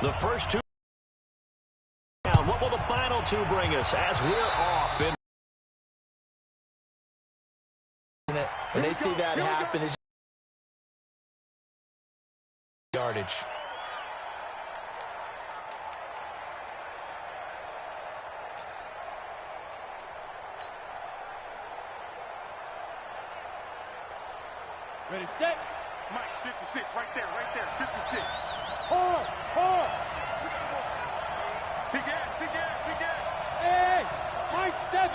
The first two down. What will the final two bring us as we're off? When they see that happen, it's yardage. Ready, set. Mike, 56, right there, 56. Hard. Big end. Hey, try 7.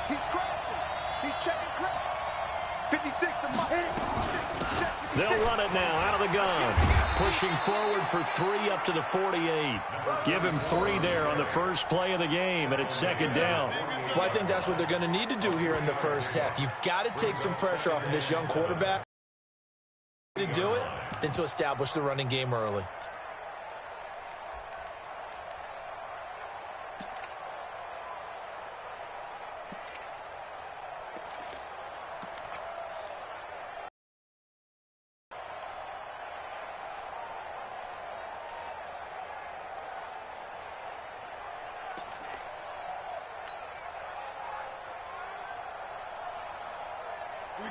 He's crouching. He's checking crouch. 56, the Mike. They'll run it now out of the gun. Pushing forward for 3 up to the 48. Give him 3 there on the first play of the game, and it's second down. Well, I think that's what they're going to need to do here in the first half. You've got to take some pressure off of this young quarterback. To do it, than to establish the running game early.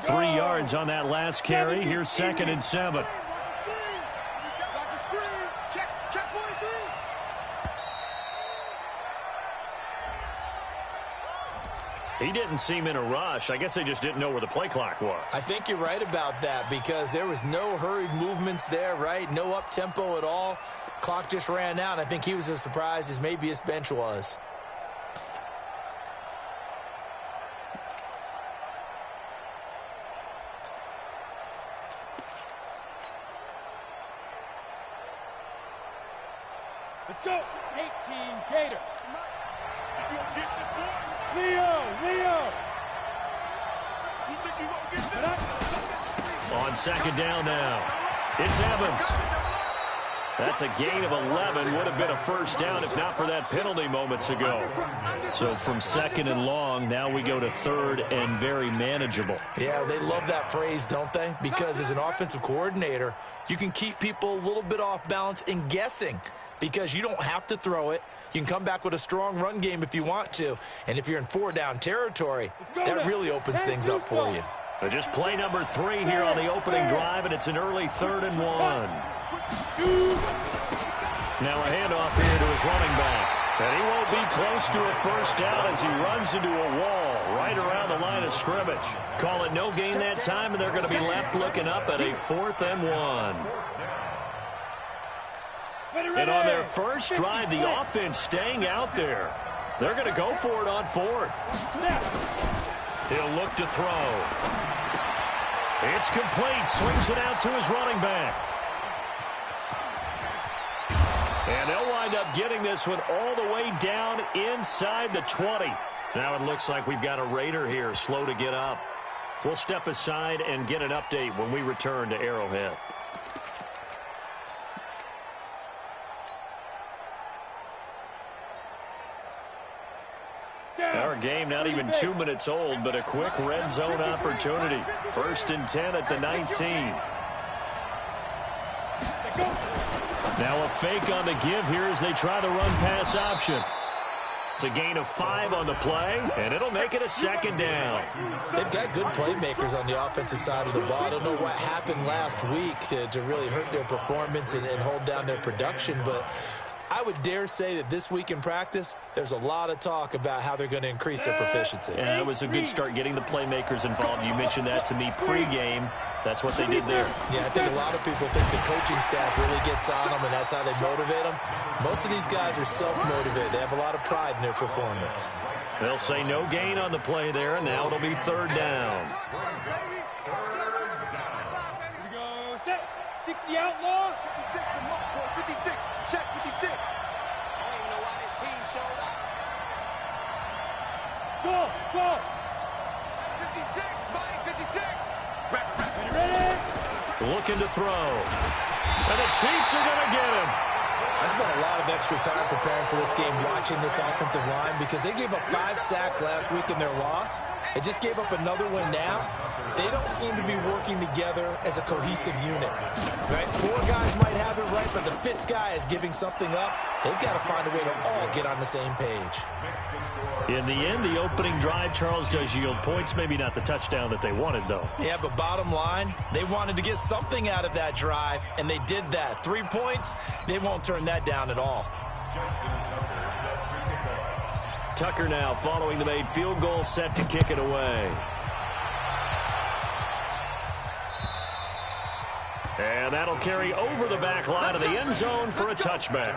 Three yards on that last carry. Here's 2nd and 7. He didn't seem in a rush. I guess they just didn't know where the play clock was. I think you're right about that because there was no hurried movements there, right? No up-tempo at all. Clock just ran out. I think he was as surprised as maybe his bench was. Let's go. 18, Gator. Leo. On second down now. It's Evans. That's a gain of 11. Would have been a first down if not for that penalty moments ago. So from 2nd and long, now we go to 3rd and very manageable. Yeah, they love that phrase, don't they? Because as an offensive coordinator, you can keep people a little bit off balance and guessing because you don't have to throw it. You can come back with a strong run game if you want to. And if you're in 4-down territory, that really opens things up for you. Just play number 3 here on the opening drive, and it's an early 3rd and 1. Now a handoff here to his running back. And he won't be close to a first down as he runs into a wall right around the line of scrimmage. Call it no gain that time, and they're going to be left looking up at a 4th and 1. And on their first drive, the offense staying out there. They're going to go for it on 4th. He'll look to throw. It's complete. Swings it out to his running back. And they'll wind up getting this one all the way down inside the 20. Now it looks like we've got a Raider here, slow to get up. We'll step aside and get an update when we return to Arrowhead. Our game not even 2 minutes old, but a quick red zone opportunity. 1st and 10 at the 19. Now a fake on the give here as they try the run-pass option. It's a gain of 5 on the play, and it'll make it a 2nd down. They've got good playmakers on the offensive side of the ball. I don't know what happened last week to really hurt their performance and hold down their production, but I would dare say that this week in practice, there's a lot of talk about how they're going to increase their proficiency. Yeah, it was a good start getting the playmakers involved. You mentioned that to me pregame. That's what they did there. Yeah, I think a lot of people think the coaching staff really gets on them, and that's how they motivate them. Most of these guys are self-motivated. They have a lot of pride in their performance. They'll say no gain on the play there, and now it'll be 3rd down. Here we go. Set. 60 outlaw. 56. Check 56. I don't even know why this team showed up. Go. 56, Mike, 56. Ready. Looking to throw. And the Chiefs are going to get him. I spent a lot of extra time preparing for this game watching this offensive line because they gave up 5 sacks last week in their loss. They just gave up another one now. They don't seem to be working together as a cohesive unit. Right? 4 guys might have it right but the fifth guy is giving something up. They've got to find a way to all get on the same page. In the end, the opening drive, Charles, does yield points. Maybe not the touchdown that they wanted, though. Yeah, but bottom line, they wanted to get something out of that drive, and they did that. 3 points, they won't turn that down at all. Tucker now following the made field goal, set to kick it away. And that'll carry over the back line of the end zone for a touchback.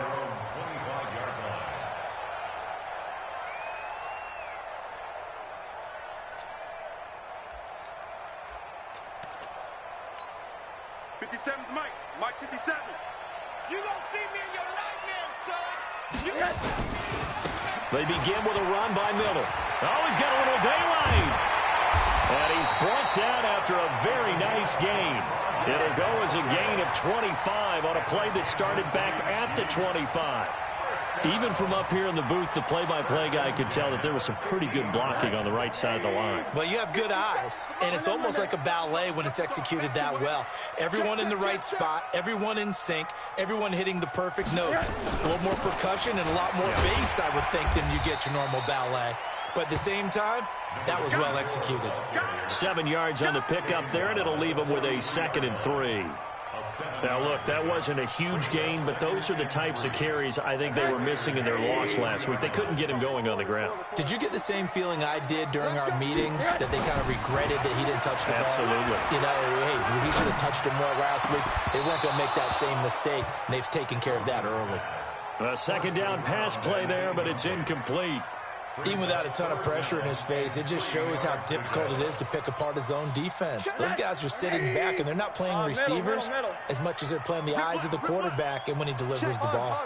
Mike 57. You don't see me in your nightmares, son. They begin with a run by Miller. Oh, he's got a little daylight. And he's brought down after a very nice gain. It'll go as a gain of 25 on a play that started back at the 25. Even from up here in the booth, the play-by-play guy could tell that there was some pretty good blocking on the right side of the line. Well, you have good eyes, and it's almost like a ballet when it's executed that well. Everyone in the right spot, everyone in sync, everyone hitting the perfect notes. A little more percussion and a lot more bass, I would think, than you get your normal ballet. But at the same time, that was well executed. 7 yards on the pickup there, and it'll leave them with a 2nd and 3. Now, look, that wasn't a huge gain, but those are the types of carries I think they were missing in their loss last week. They couldn't get him going on the ground. Did you get the same feeling I did during our meetings, that they kind of regretted that he didn't touch the ball? Absolutely. You know, hey, he should have touched him more last week. They weren't going to make that same mistake, and they've taken care of that early. A 2nd down pass play there, but it's incomplete. Even without a ton of pressure in his face, it just shows how difficult it is to pick apart his own defense. Those guys are sitting back, and they're not playing receivers as much as they're playing the eyes of the quarterback and when he delivers the ball.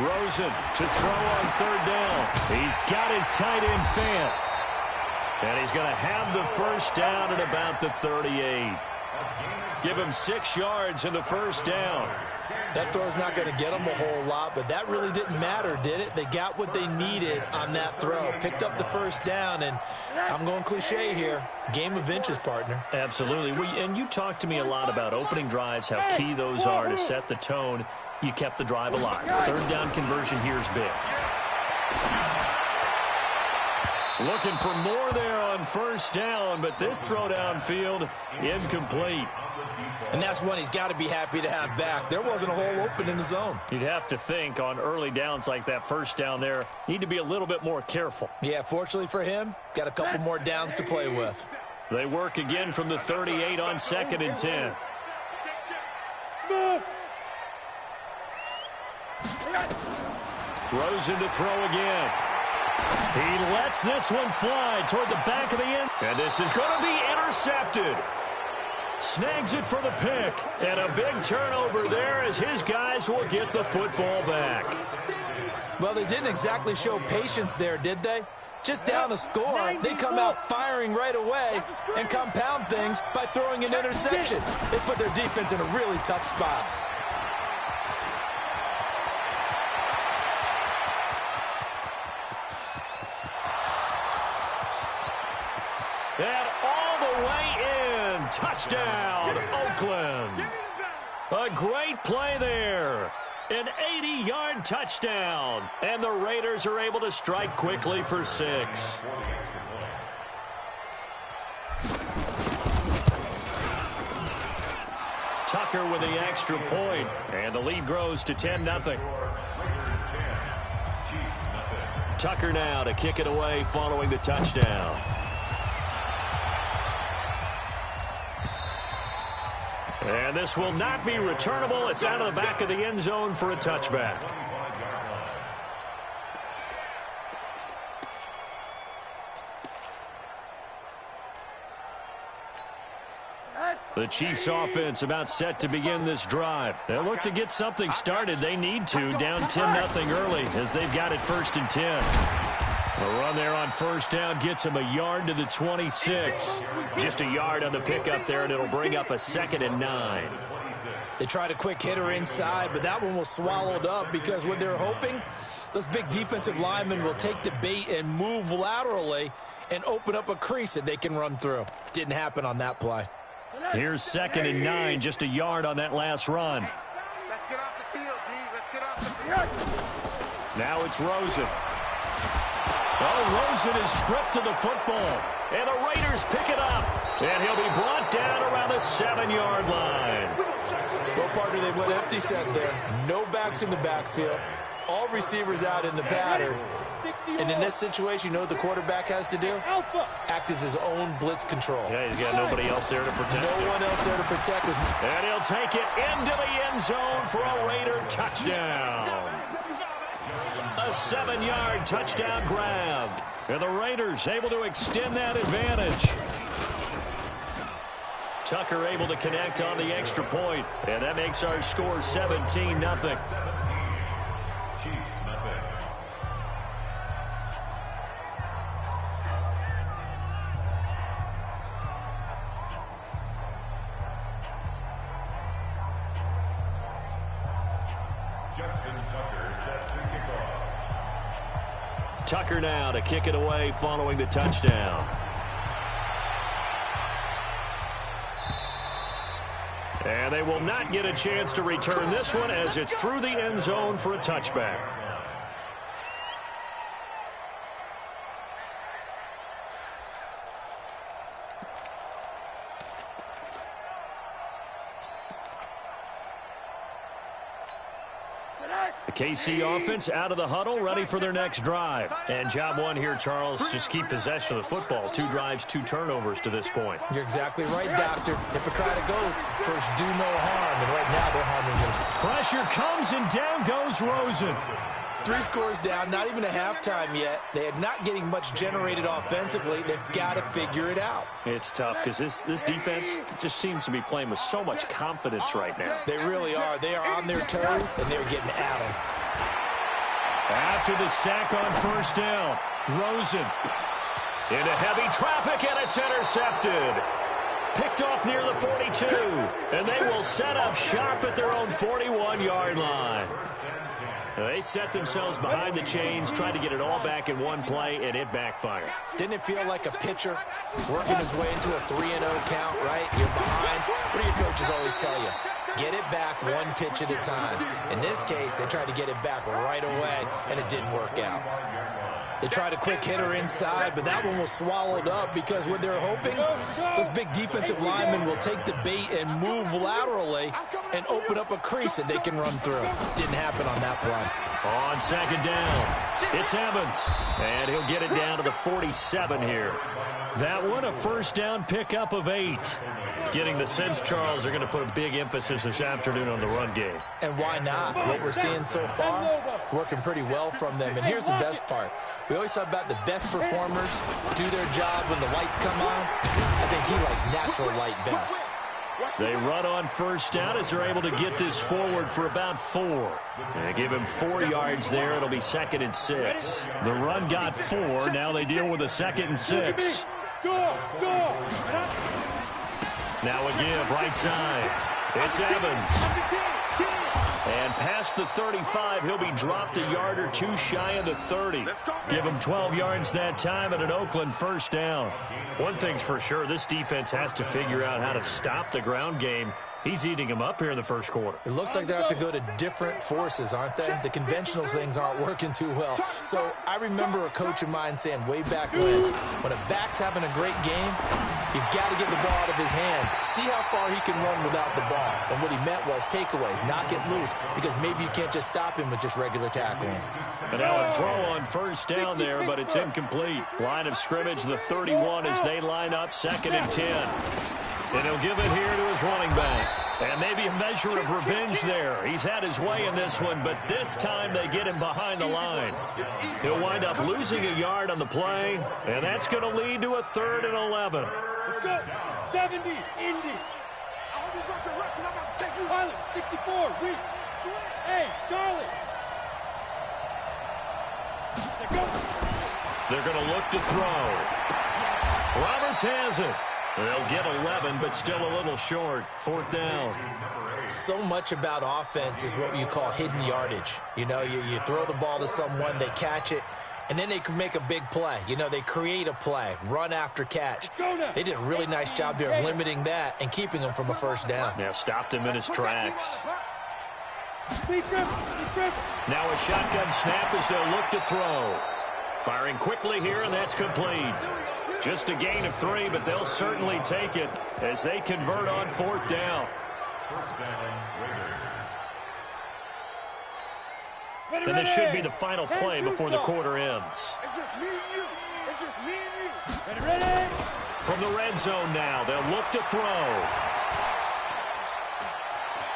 Rosen to throw on 3rd down. He's got his tight end Fant. And he's going to have the first down at about the 38. Give him 6 yards in the first down. That throw's not going to get them a whole lot, but that really didn't matter, did it? They got what they needed on that throw. Picked up the first down, and I'm going cliche here. Game of inches, partner. Absolutely. And you talked to me a lot about opening drives, how key those are to set the tone. You kept the drive alive. 3rd down conversion here is big. Looking for more there on 1st down, but this throw downfield, incomplete. And that's one he's got to be happy to have back. There wasn't a hole open in the zone. You'd have to think on early downs like that 1st down there, need to be a little bit more careful. Yeah, fortunately for him, got a couple more downs to play with. They work again from the 38 on 2nd and 10. Rosen to throw again. He lets this one fly toward the back of the end. And this is going to be intercepted. Snags it for the pick. And a big turnover there as his guys will get the football back. Well, they didn't exactly show patience there, did they? Just down a score, they come out firing right away and compound things by throwing an interception. They put their defense in a really tough spot. And all the way in. Touchdown, Oakland. A great play there. An 80-yard touchdown. And the Raiders are able to strike quickly for 6. Tucker with the extra point. And the lead grows to 10-0. Tucker now to kick it away following the touchdown. And this will not be returnable. It's out of the back of the end zone for a touchback. The Chiefs offense about set to begin this drive. They look to get something started. They need to. Down 10-0 early as they've got it 1st and 10. A run there on 1st down gets him a yard to the 26. Just a yard on the pickup there, and it'll bring up a 2nd and 9. They tried a quick hitter inside, but that one was swallowed up because what they're hoping, those big defensive linemen will take the bait and move laterally and open up a crease that they can run through. Didn't happen on that play. Here's 2nd and 9, just a yard on that last run. Let's get off the field, D. Let's get off the field. Now it's Rosen. Oh, Rosen is stripped to the football. And the Raiders pick it up. And he'll be brought down around the 7-yard line. Well, partner, they went empty set there. No backs in the backfield. All receivers out in the pattern. And in this situation, you know what the quarterback has to do? Act as his own blitz control. Yeah, he's got nobody else there to protect him. No one else there to protect him. And he'll take it into the end zone for a Raider touchdown. A 7-yard touchdown grab. And the Raiders able to extend that advantage. Tucker able to connect on the extra point. And that makes our score 17-0. Tucker now to kick it away following the touchdown. And they will not get a chance to return this one as it's through the end zone for a touchback. The KC offense out of the huddle, ready for their next drive. And job one here, Charles, just keep possession of the football. 2 drives, 2 turnovers to this point. You're exactly right, Doctor. Hippocratic oath. First, do no harm. And right now, they're harming themselves. Pressure comes, and down goes Rosen. 3 scores down, not even a halftime yet. They are not getting much generated offensively. They've got to figure it out. It's tough because this defense just seems to be playing with so much confidence right now. They really are. They are on their toes, and they're getting at them. After the sack on first down, Rosen into heavy traffic, and it's intercepted. Picked off near the 42, and they will set up shop at their own 41-yard line. They set themselves behind the chains, tried to get it all back in one play, and it backfired. Didn't it feel like a pitcher working his way into a 3-0 count, right? You're behind. What do your coaches always tell you? Get it back one pitch at a time. In this case, they tried to get it back right away, and it didn't work out. They tried a quick hitter inside, but that one was swallowed up because what they're hoping, those big defensive linemen will take the bait and move laterally and open up a crease that they can run through. Didn't happen on that play. On second down, it's Evans, and he'll get it down to the 47 here. That one, a first down pickup of 8. Getting the sense, Charles, they're going to put a big emphasis this afternoon on the run game. And why not? What we're seeing so far, it's working pretty well from them. And here's the best part. We always talk about the best performers do their job when the lights come on. I think he likes natural light best. They run on first down as they're able to get this forward for about 4. They give him 4 yards there. It'll be 2nd and 6. The run got 4. Now they deal with a 2nd and 6. Now a give right side. It's Evans. And past the 35, he'll be dropped a yard or 2 shy of the 30. Give him 12 yards that time and an Oakland first down. One thing's for sure, this defense has to figure out how to stop the ground game. He's eating them up here in the first quarter. It looks like they have to go to different forces, aren't they? The conventional things aren't working too well. So I remember a coach of mine saying way back when a back's having a great game, you've got to get the ball out of his hands. See how far he can run without the ball. And what he meant was takeaways, knock it loose, because maybe you can't just stop him with just regular tackling. And now a throw on first down there, but it's incomplete. Line of scrimmage, the 31 as they line up 2nd and 10. And he'll give it here to his running back. And maybe a measure of revenge there. He's had his way in this one, but this time they get him behind the line. He'll wind up losing a yard on the play, and that's going to lead to a 3rd and 11. Let's go. 70, Indy. Pilot, 64, weak. Hey, Charlie. They're going to look to throw. Roberts has it. They'll get 11, but still a little short. 4th down. So much about offense is what you call hidden yardage. You know, you throw the ball to someone, they catch it, And then they can make a big play. You know, they create a play, run after catch. They did a really nice job there of limiting that and keeping him from a first down. Yeah, stopped him in his tracks. Now a shotgun snap as they'll look to throw. Firing quickly here, and that's complete. Just a gain of 3, but they'll certainly take it as they convert on 4th down. And this should be the final play before the quarter ends. It's just me and you. It's just me and you. Ready? From the red zone now, they'll look to throw.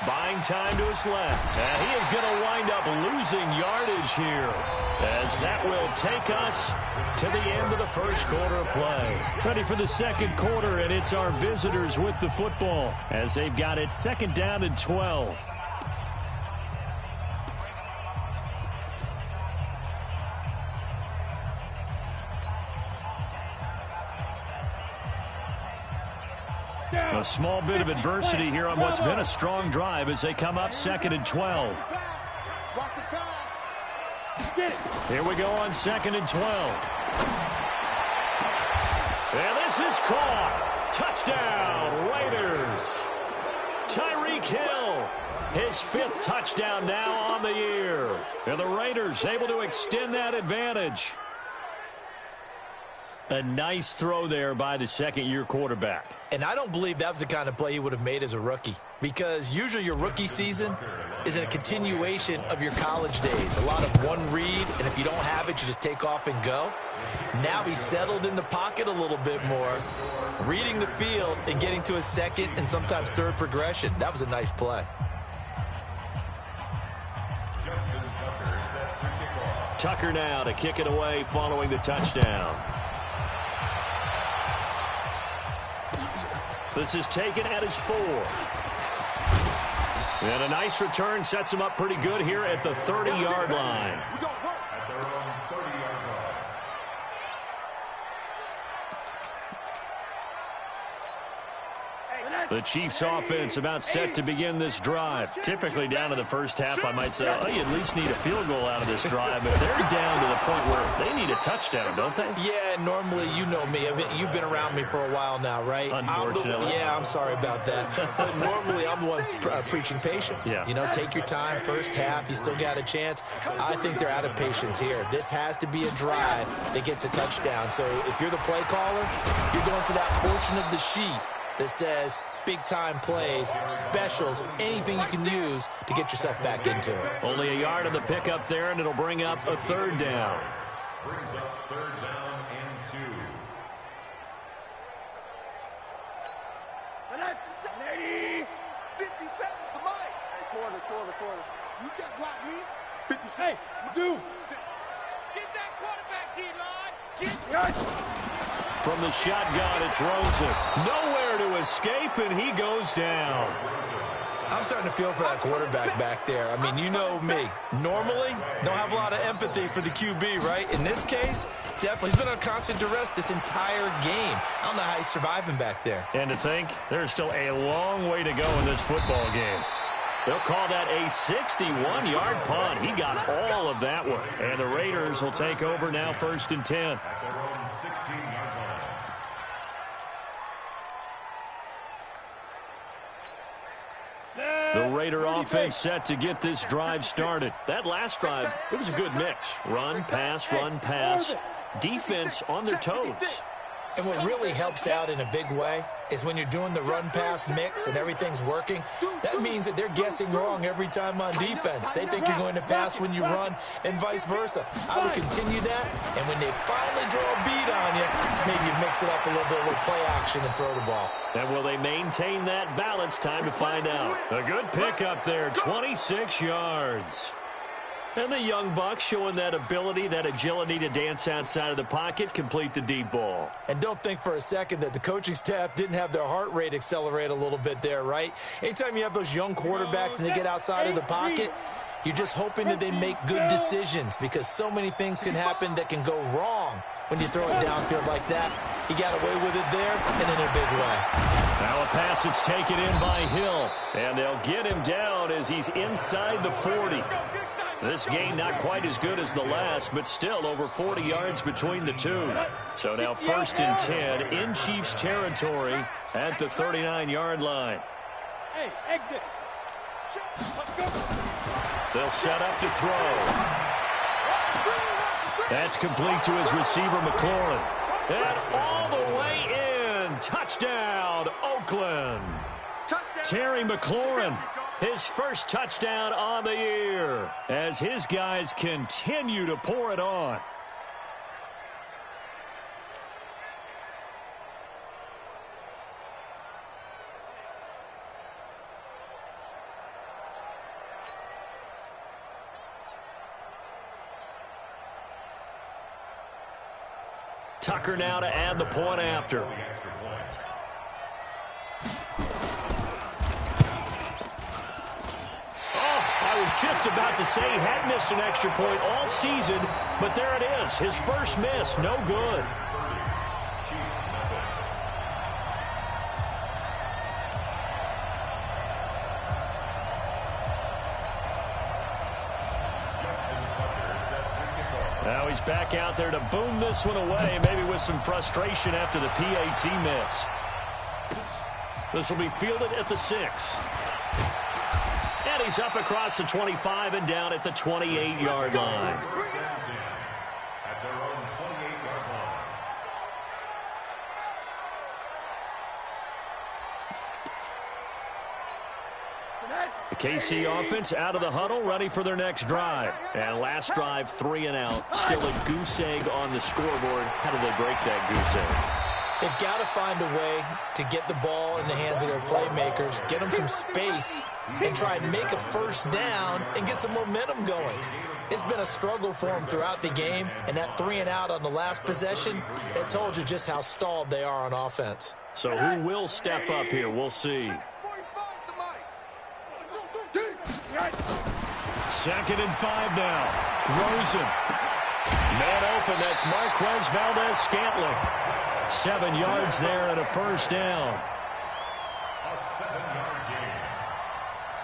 Buying time to his left. And he is going to wind up losing yardage here, as that will take us to the end of the first quarter of play. Ready for the second quarter, and it's our visitors with the football as they've got it 2nd down and 12. A small bit of adversity here on what's been a strong drive as they come up 2nd and 12. Watch the pass. Get it. Here we go on 2nd and 12. And this is caught. Touchdown, Raiders. Tyreek Hill, his 5th touchdown now on the year. And the Raiders able to extend that advantage. A nice throw there by the second-year quarterback. And I don't believe that was the kind of play he would have made as a rookie, because usually your rookie season is a continuation of your college days. A lot of one read, and if you don't have it, you just take off and go. Now he's settled in the pocket a little bit more, reading the field and getting to his second and sometimes third progression. That was a nice play. Tucker now to kick it away following the touchdown. This is taken at his 4. And a nice return sets him up pretty good here at the 30-yard line. The Chiefs offense about set to begin this drive. Typically down to the first half, I might say, oh, you at least need a field goal out of this drive. But they're down to the point where they need a touchdown, don't they? Yeah, normally, you know me. You've been around me for a while now, right? Unfortunately. I'm sorry about that. But normally, I'm the one preaching patience. Yeah. You know, take your time. First half, you still got a chance. I think they're out of patience here. This has to be a drive that gets a touchdown. So if you're the play caller, you're going to that portion of the sheet that says big-time plays, specials, anything you can use to get yourself back into it. Only a yard on the pickup there, and it'll bring up a 3rd down. Brings up 3rd down and 2. Ready? 50 seconds to Mike. Quarter. You can't block me. 50 Hey, seconds. Zoo. Get that quarterback, D-line. From the shotgun, it's Rosen. Nowhere to escape, and he goes down. I'm starting to feel for that quarterback back there. I mean, you know me. Normally, don't have a lot of empathy for the QB, right? In this case, definitely. He's been on constant duress this entire game. I don't know how he's surviving back there. And to think, there's still a long way to go in this football game. They'll call that a 61-yard punt. He got all of that one. And the Raiders will take over now 1st and 10. The Raider offense set to get this drive started. That last drive, it was a good mix. Run, pass, defense on their toes. And what really helps out in a big way is when you're doing the run-pass mix and everything's working, that means that they're guessing wrong every time on defense. They think you're going to pass when you run and vice versa. I would continue that, and when they finally draw a beat on you, maybe you mix it up a little bit with play action and throw the ball. And will they maintain that balance? Time to find out. A good pickup there, 26 yards. And the young buck showing that ability, that agility to dance outside of the pocket, complete the deep ball. And don't think for a second that the coaching staff didn't have their heart rate accelerate a little bit there, right? Anytime you have those young quarterbacks and they get outside of the pocket, you're just hoping that they make good decisions, because so many things can happen that can go wrong when you throw it downfield like that. He got away with it there and in a big way. Now a pass that's taken in by Hill. And they'll get him down as he's inside the 40. This game not quite as good as the last, but still over 40 yards between the two. So now 1st and 10 in Chiefs territory at the 39-yard line. Hey, exit. Let's go. They'll set up to throw. That's complete to his receiver, McLaurin. And all the way in. Touchdown, Oakland. Terry McLaurin, his first touchdown on the year, as his guys continue to pour it on. Tucker now to add the point after. I was just about to say he had missed an extra point all season, but there it is. His first miss, no good. Now he's back out there to boom this one away, maybe with some frustration after the PAT miss. This will be fielded at the 6. And he's up across the 25 and down at the 28-yard line. At their own 28-yard line. The KC offense out of the huddle, ready for their next drive. And last drive, 3 and out. Still a goose egg on the scoreboard. How do they break that goose egg? They've got to find a way to get the ball in the hands of their playmakers, get them some space, and try and make a first down and get some momentum going. It's been a struggle for them throughout the game, and that 3 and out on the last possession, it told you just how stalled they are on offense. So who will step up here? We'll see. 2nd and 5 now. Rosen. Man open, that's Marquez Valdez-Scantling. 7 yards there and a first down. A 7-yard gain.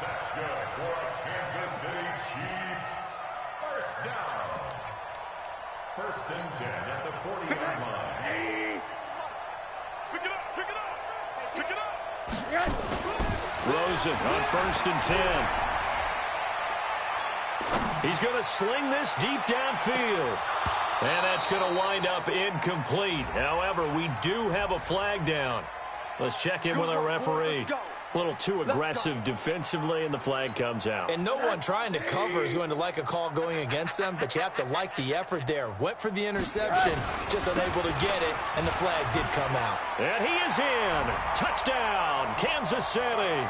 That's good for Kansas City Chiefs. First down. 1st and 10 at the 40-yard line. Pick it up, pick it up, pick it up. Rosen on 1st and 10. He's going to sling this deep downfield. And that's going to wind up incomplete. However, we do have a flag down. Let's check in with our referee. A little too aggressive defensively, and the flag comes out. And no one trying to cover is going to like a call going against them, but you have to like the effort there. Went for the interception, just unable to get it, and the flag did come out. And he is in. Touchdown, Kansas City.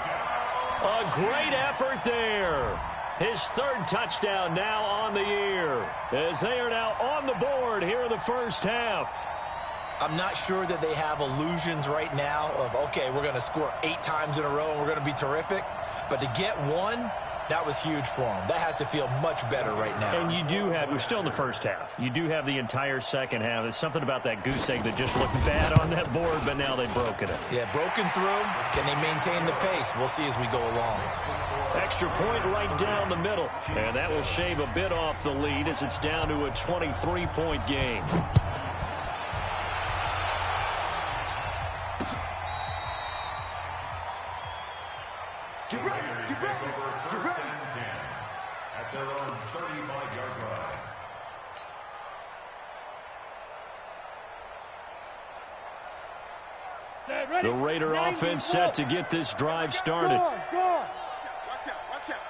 A great effort there. His 3rd touchdown now on the year, as they are now on the board here in the first half. I'm not sure that they have illusions right now of, okay, we're going to score 8 times in a row and we're going to be terrific. But to get one, that was huge for them. That has to feel much better right now. And you do have, we're still in the first half. You do have the entire second half. There's something about that goose egg that just looked bad on that board, but now they've broken it. Yeah, broken through. Can they maintain the pace? We'll see as we go along. Extra point right down the middle. And that will shave a bit off the lead as it's down to a 23-point game. Get ready. First and 10 at their own 35-yard line. Ready. The Raider offense set to get this drive started. Go on. Watch out.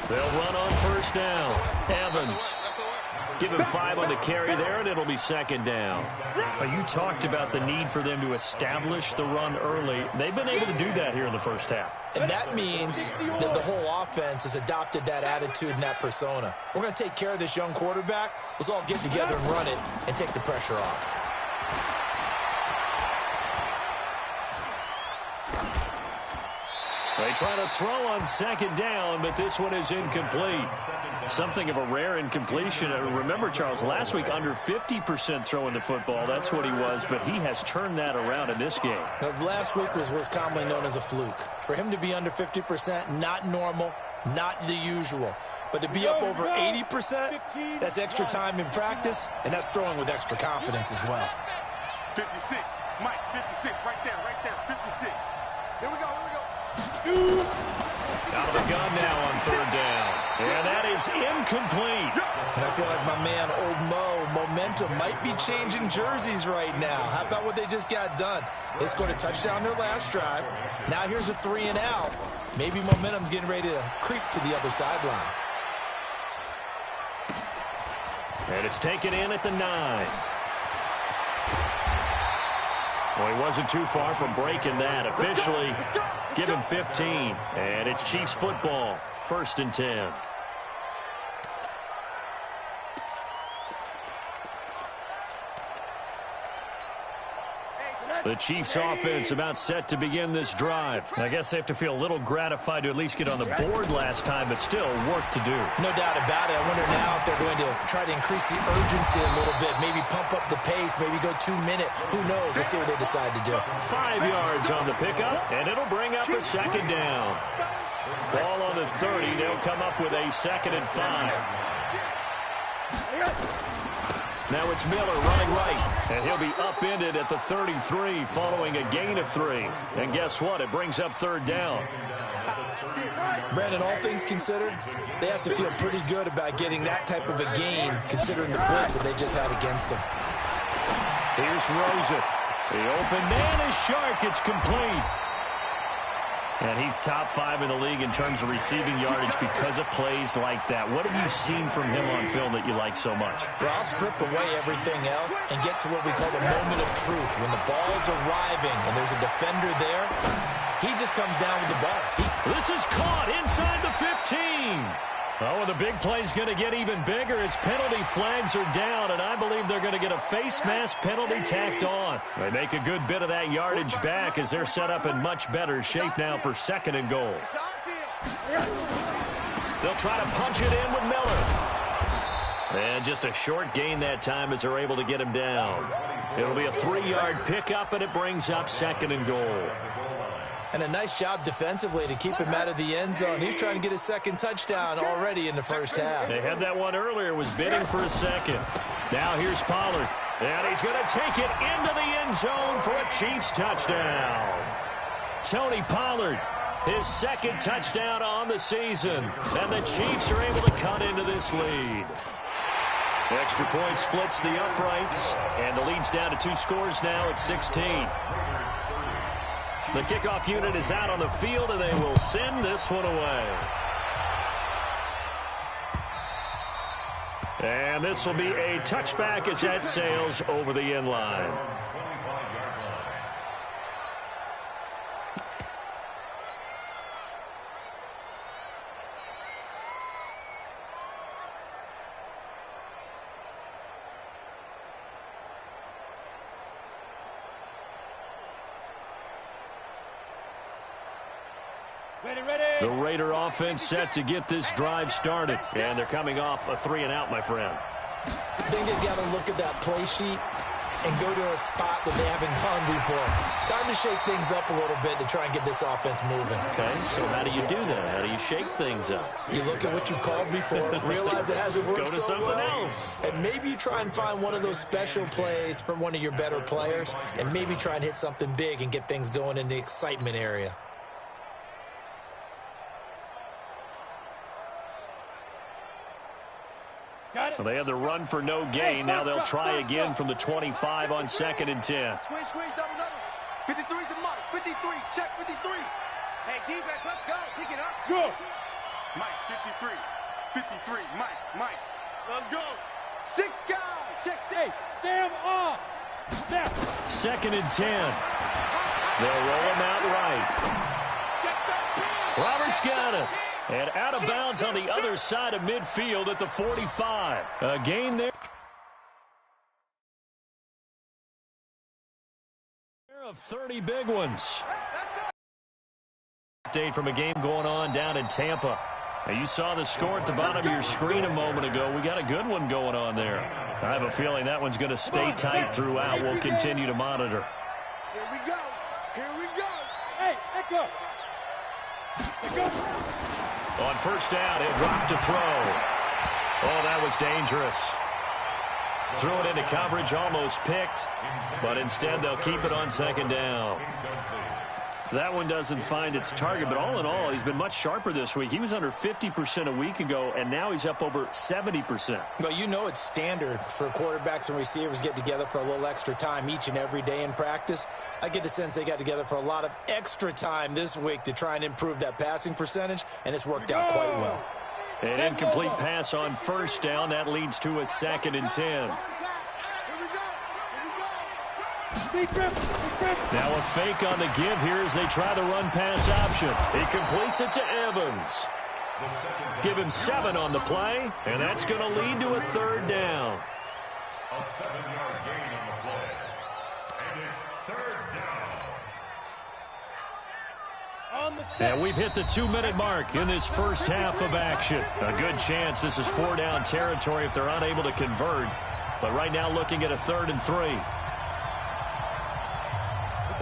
They'll run on first down. Evans. Give him 5 on the carry there, and it'll be 2nd down. You talked about the need for them to establish the run early. They've been able to do that here in the first half. And that means that the whole offense has adopted that attitude and that persona. We're going to take care of this young quarterback. Let's all get together and run it and take the pressure off. They try to throw on 2nd down, but this one is incomplete. Something of a rare incompletion. Remember, Charles, last week under 50% throwing the football. That's what he was, but he has turned that around in this game. Last week was commonly known as a fluke. For him to be under 50%, not normal. not the usual. But to be up over 80%, that's extra time in practice, and that's throwing with extra confidence as well. 56. Mike, 56. Right there, 56. Here we go. Out of the gun now on third down. And that is incomplete. And I feel like my man, Old Mo, momentum might be changing jerseys right now. How about what they just got done? They scored a touchdown their last drive. Now here's a 3 and out. Maybe momentum's getting ready to creep to the other sideline. And it's taken in at the 9. Well, he wasn't too far from breaking that. Officially, give him 15. And it's Chiefs football, 1st and 10. The Chiefs offense about set to begin this drive. I guess they have to feel a little gratified to at least get on the board last time, but still work to do. No doubt about it. I wonder now if they're going to try to increase the urgency a little bit, maybe pump up the pace, maybe go 2 minute. Who knows? Let's see what they decide to do. 5 yards on the pickup, and it'll bring up a 2nd down. Ball on the 30. They'll come up with a 2nd and 5. Now it's Miller running right, and he'll be upended at the 33 following a gain of 3. And guess what? It brings up 3rd down. Brandon, all things considered, they have to feel pretty good about getting that type of a gain considering the blitz that they just had against them. Here's Rosen. The open man is Shark. It's complete. And he's top 5 in the league in terms of receiving yardage because of plays like that. What have you seen from him on film that you like so much? Well, I'll strip away everything else and get to what we call the moment of truth. When the ball's arriving and there's a defender there, he just comes down with the ball. This is caught inside the 15. Oh, and the big play's going to get even bigger as penalty flags are down, and I believe they're going to get a face mask penalty tacked on. They make a good bit of that yardage back as they're set up in much better shape now for 2nd and goal. They'll try to punch it in with Miller. And just a short gain that time as they're able to get him down. It'll be a 3-yard pickup, and it brings up 2nd and goal. And a nice job defensively to keep him out of the end zone. He's trying to get his 2nd touchdown already in the 1st half. They had that one earlier, was bidding for a 2nd. Now here's Pollard. And he's going to take it into the end zone for a Chiefs touchdown. Tony Pollard, his 2nd touchdown on the season. And the Chiefs are able to cut into this lead. The extra point splits the uprights. And the lead's down to 2 scores now at 16. The kickoff unit is out on the field, and they will send this one away. And this will be a touchback as that sails over the end line. The Raider offense set to get this drive started. And they're coming off a 3 and out, my friend. I think they've got to look at that play sheet and go to a spot that they haven't gone before. Time to shake things up a little bit to try and get this offense moving. Okay, so how do you do that? How do you shake things up? You look at what you've called before, realize it hasn't worked Go to so something well, else. and maybe you try and find one of those special plays from one of your better players, and maybe try and hit something big and get things going in the excitement area. Well, they had the run for no gain. Now they'll try again from the 25 on 2nd and 10. Squeeze, double. 53's the Mike. 53, check 53. Hey, defense, let's go. Pick it up. Go. Mike, 53. 53, Mike. Let's go. 6 guys. Check 8. Sam off. 2nd and 10. They'll roll him out right. Roberts got it. And out of bounds on the other side of midfield at the 45. A gain there of 30 big ones. Update from a game going on down in Tampa. Now, you saw the score at the bottom of your screen a moment ago. We got a good one going on there. I have a feeling that one's going to stay tight throughout. We'll continue to monitor. Here we go. Hey, Echo. On first down, he'll drop to throw. Oh, that was dangerous. Threw it into coverage, almost picked, but instead they'll keep it on second down. That one doesn't find its target, but all in all, he's been much sharper this week. He was under 50% a week ago, and now he's up over 70%. Well, you know it's standard for quarterbacks and receivers get together for a little extra time each and every day in practice. I get the sense they got together for a lot of extra time this week to try and improve that passing percentage, and it's worked out quite well. An incomplete pass on first down. That leads to a 2nd and 10. Now a fake on the give here as they try the run-pass option. He completes it to Evans. Give him 7 on the play, and that's going to lead to a 3rd down. A 7-yard gain on the play. And it's 3rd down. And we've hit the 2-minute mark in this first half of action. A good chance this is 4-down territory if they're unable to convert. But right now looking at a 3rd and 3.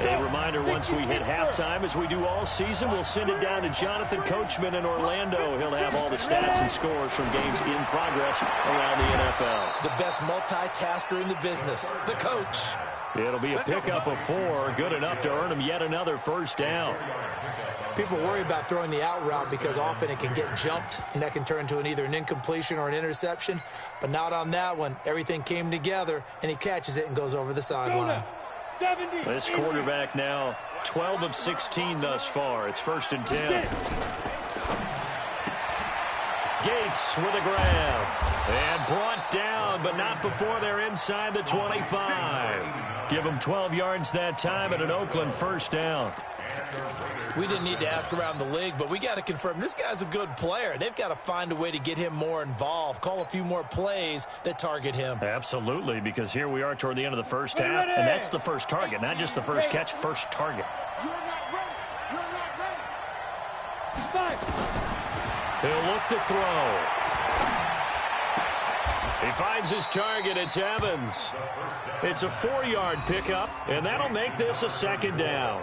A reminder, once we hit halftime, as we do all season, we'll send it down to Jonathan Coachman in Orlando. He'll have all the stats and scores from games in progress around the NFL. The best multitasker in the business, the coach. It'll be a pickup of 4, good enough to earn him yet another first down. People worry about throwing the out route because often it can get jumped, and that can turn into either an incompletion or an interception. But not on that one. Everything came together, and he catches it and goes over the sideline. This quarterback now 12 of 16 thus far. It's 1st and 10. Gates with a grab. And brought down, but not before they're inside the 25. Give them 12 yards that time at an Oakland first down. We didn't need to ask around the league, but we got to confirm this guy's a good player. They've got to find a way to get him more involved, call a few more plays that target him. Absolutely, because here we are toward the end of the first half, and that's the first target, not just the first catch, first target. He'll look to throw. He finds his target. It's Evans. It's a 4-yard pickup, and that'll make this a 2nd down.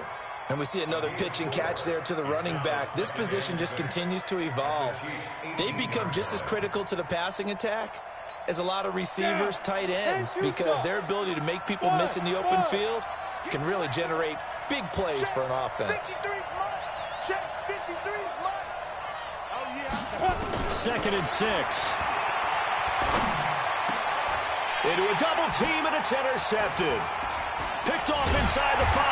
And we see another pitch and catch there to the running back. This position just continues to evolve. They become just as critical to the passing attack as a lot of receivers, tight ends, because their ability to make people miss in the open field can really generate big plays for an offense. 2nd and 6. Into a double team, and it's intercepted. Picked off inside the 5.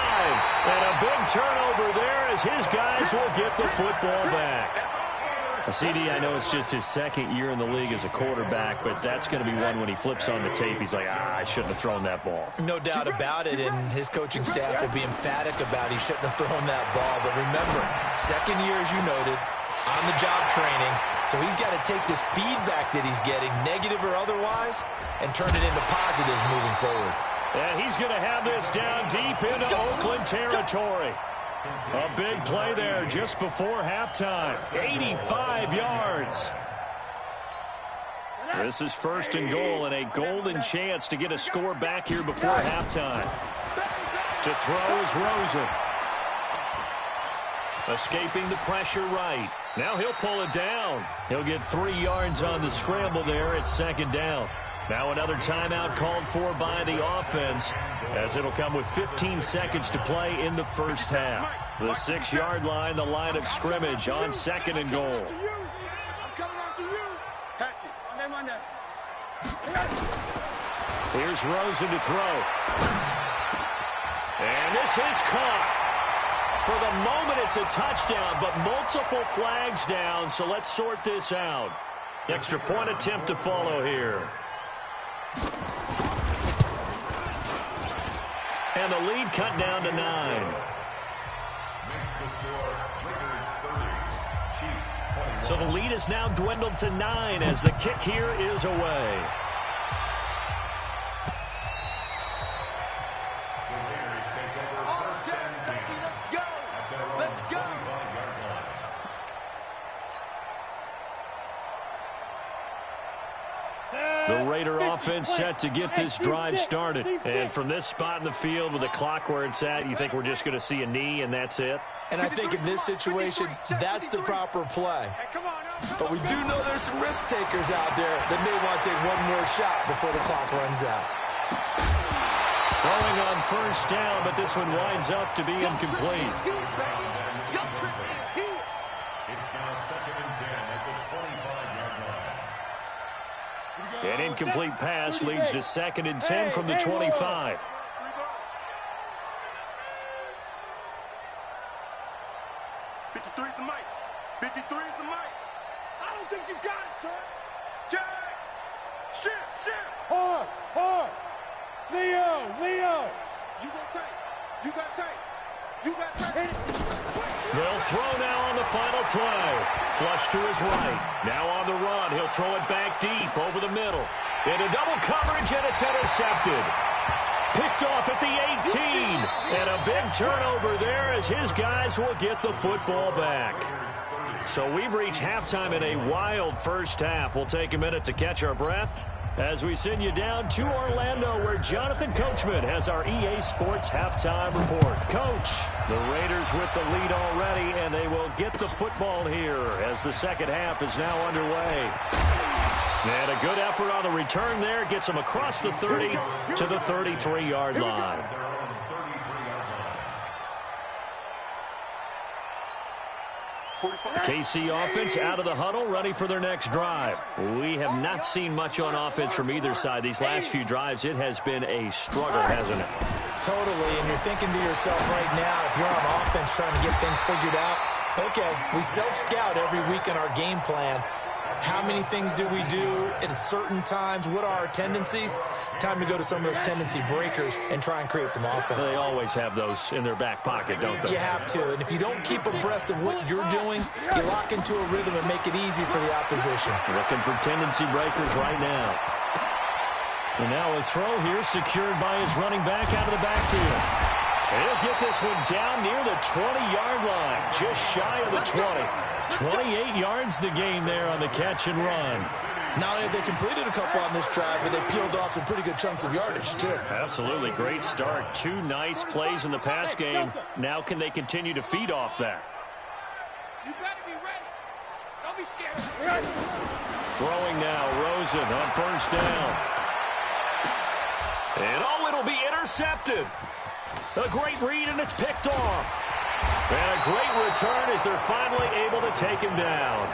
And a big turnover there as his guys will get the football back. CD, I know it's just his 2nd year in the league as a quarterback, but that's going to be one when he flips on the tape. He's like, I shouldn't have thrown that ball. No doubt about it, and his coaching staff will be emphatic about he shouldn't have thrown that ball. But remember, 2nd year, as you noted, on-the-job training. So he's got to take this feedback that he's getting, negative or otherwise, and turn it into positives moving forward. And he's going to have this down deep into Oakland territory. A big play there just before halftime. 85 yards. This is 1st and goal, and a golden chance to get a score back here before halftime. To throw is Rosen. Escaping the pressure right. Now he'll pull it down. He'll get 3 yards on the scramble there at 2nd down. Now another timeout called for by the offense, as it'll come with 15 seconds to play in the first half. The 6-yard line, the line of scrimmage on 2nd and goal. Here's Rosen to throw. And this is caught. For the moment, it's a touchdown, but multiple flags down, so let's sort this out. Extra point attempt to follow here. And the lead cut down to 9. Makes the score Lakers 30, Chiefs 21. So the lead is now dwindled to 9 as the kick here is away. The Raiders take over 1st and 10 at their own 25-yard line. The Raider offense set to get this drive started. And from this spot in the field with the clock where it's at, you think we're just going to see a knee and that's it? And I think in this situation, that's the proper play. But we do know there's some risk takers out there that may want to take one more shot before the clock runs out. Throwing on first down, but this one winds up to be incomplete. It's now 2nd and 10 at the 25-yard line. An incomplete pass leads to 2nd and 10 from the 25. 53 is the mic. 53 is the mic. I don't think you got it, son. Jack. Shift. Hard. Leo. You got tape. You got tape. They'll throw now on the final play. Flush to his right. Now on the run. He'll throw it back deep over the middle. Into double coverage, and it's intercepted. Picked off at the 18. And a big turnover there as his guys will get the football back. So we've reached halftime in a wild first half. We'll take a minute to catch our breath as we send you down to Orlando, where Jonathan Coachman has our EA Sports halftime report. Coach, the Raiders with the lead already, and they will get the football here as the second half is now underway. And a good effort on the return there gets them across the 30 to the 33-yard line. The KC offense out of the huddle, ready for their next drive. We have not seen much on offense from either side. These last few drives, it has been a struggle, hasn't it? Totally, and you're thinking to yourself right now, if you're on offense trying to get things figured out, okay, we self-scout every week in our game plan. How many things do we do at certain times? What are our tendencies? Time to go to some of those tendency breakers and try and create some offense. They always have those in their back pocket, don't they? You have to, and if you don't keep abreast of what you're doing, you lock into a rhythm and make it easy for the opposition. Looking for tendency breakers right now. And now a throw here secured by his running back out of the backfield. He'll get this one down near the 20-yard line, just shy of the 20. 28 yards the gain there on the catch and run. Not only have they completed a couple on this drive, but they peeled off some pretty good chunks of yardage, too. Absolutely. Great start. 2 nice plays in the pass game. Now can they continue to feed off that? You better be ready. Don't be scared. Throwing now. Rosen on first down. And it'll be intercepted. A great read, and it's picked off. And a great return as they're finally able to take him down.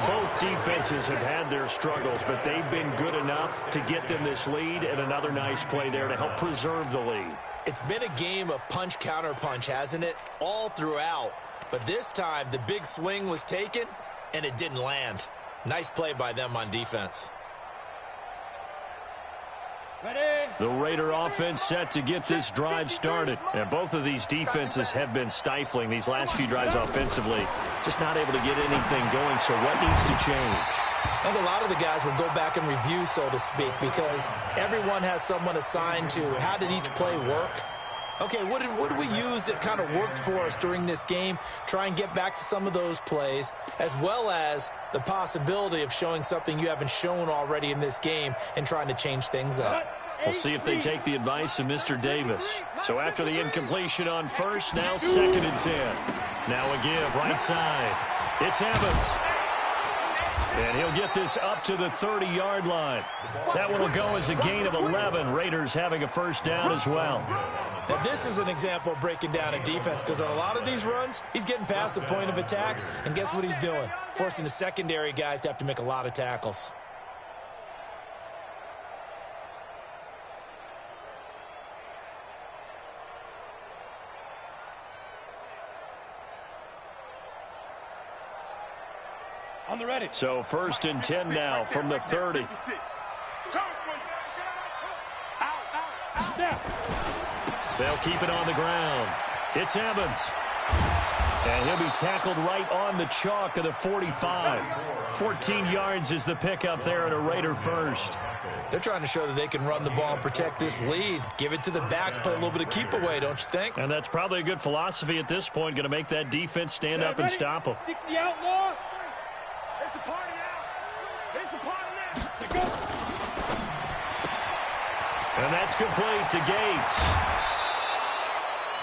Both defenses have had their struggles, but they've been good enough to get them this lead, and another nice play there to help preserve the lead. It's been a game of punch-counter-punch, hasn't it? All throughout. But this time, the big swing was taken, and it didn't land. Nice play by them on defense. The Raider offense set to get this drive started. And both of these defenses have been stifling these last few drives offensively. Just not able to get anything going, so what needs to change? I think a lot of the guys will go back and review, so to speak, because everyone has someone assigned to how did each play work. Okay, what did we use that kind of worked for us during this game? Try and get back to some of those plays, as well as the possibility of showing something you haven't shown already in this game and trying to change things up. We'll see if they take the advice of Mr. Davis. So after the incompletion on first, now 2nd and 10. Now a give right side. It's Evans. And he'll get this up to the 30-yard line. That one will go as a gain of 11. Raiders having a first down as well. Now, this is an example of breaking down a defense, because on a lot of these runs, he's getting past the point of attack, and guess what he's doing? Forcing the secondary guys to have to make a lot of tackles. On the ready. So 1st and 10 now from the 30. They'll keep it on the ground. It's Evans. And he'll be tackled right on the chalk of the 45. 14 yards is the pickup there at a Raider first. They're trying to show that they can run the ball and protect this lead. Give it to the backs, play a little bit of keep away, don't you think? And that's probably a good philosophy at this point. Going to make that defense stand up and stop them. 60 outlaw. It's a party now. It's a party now. And that's complete to Gates.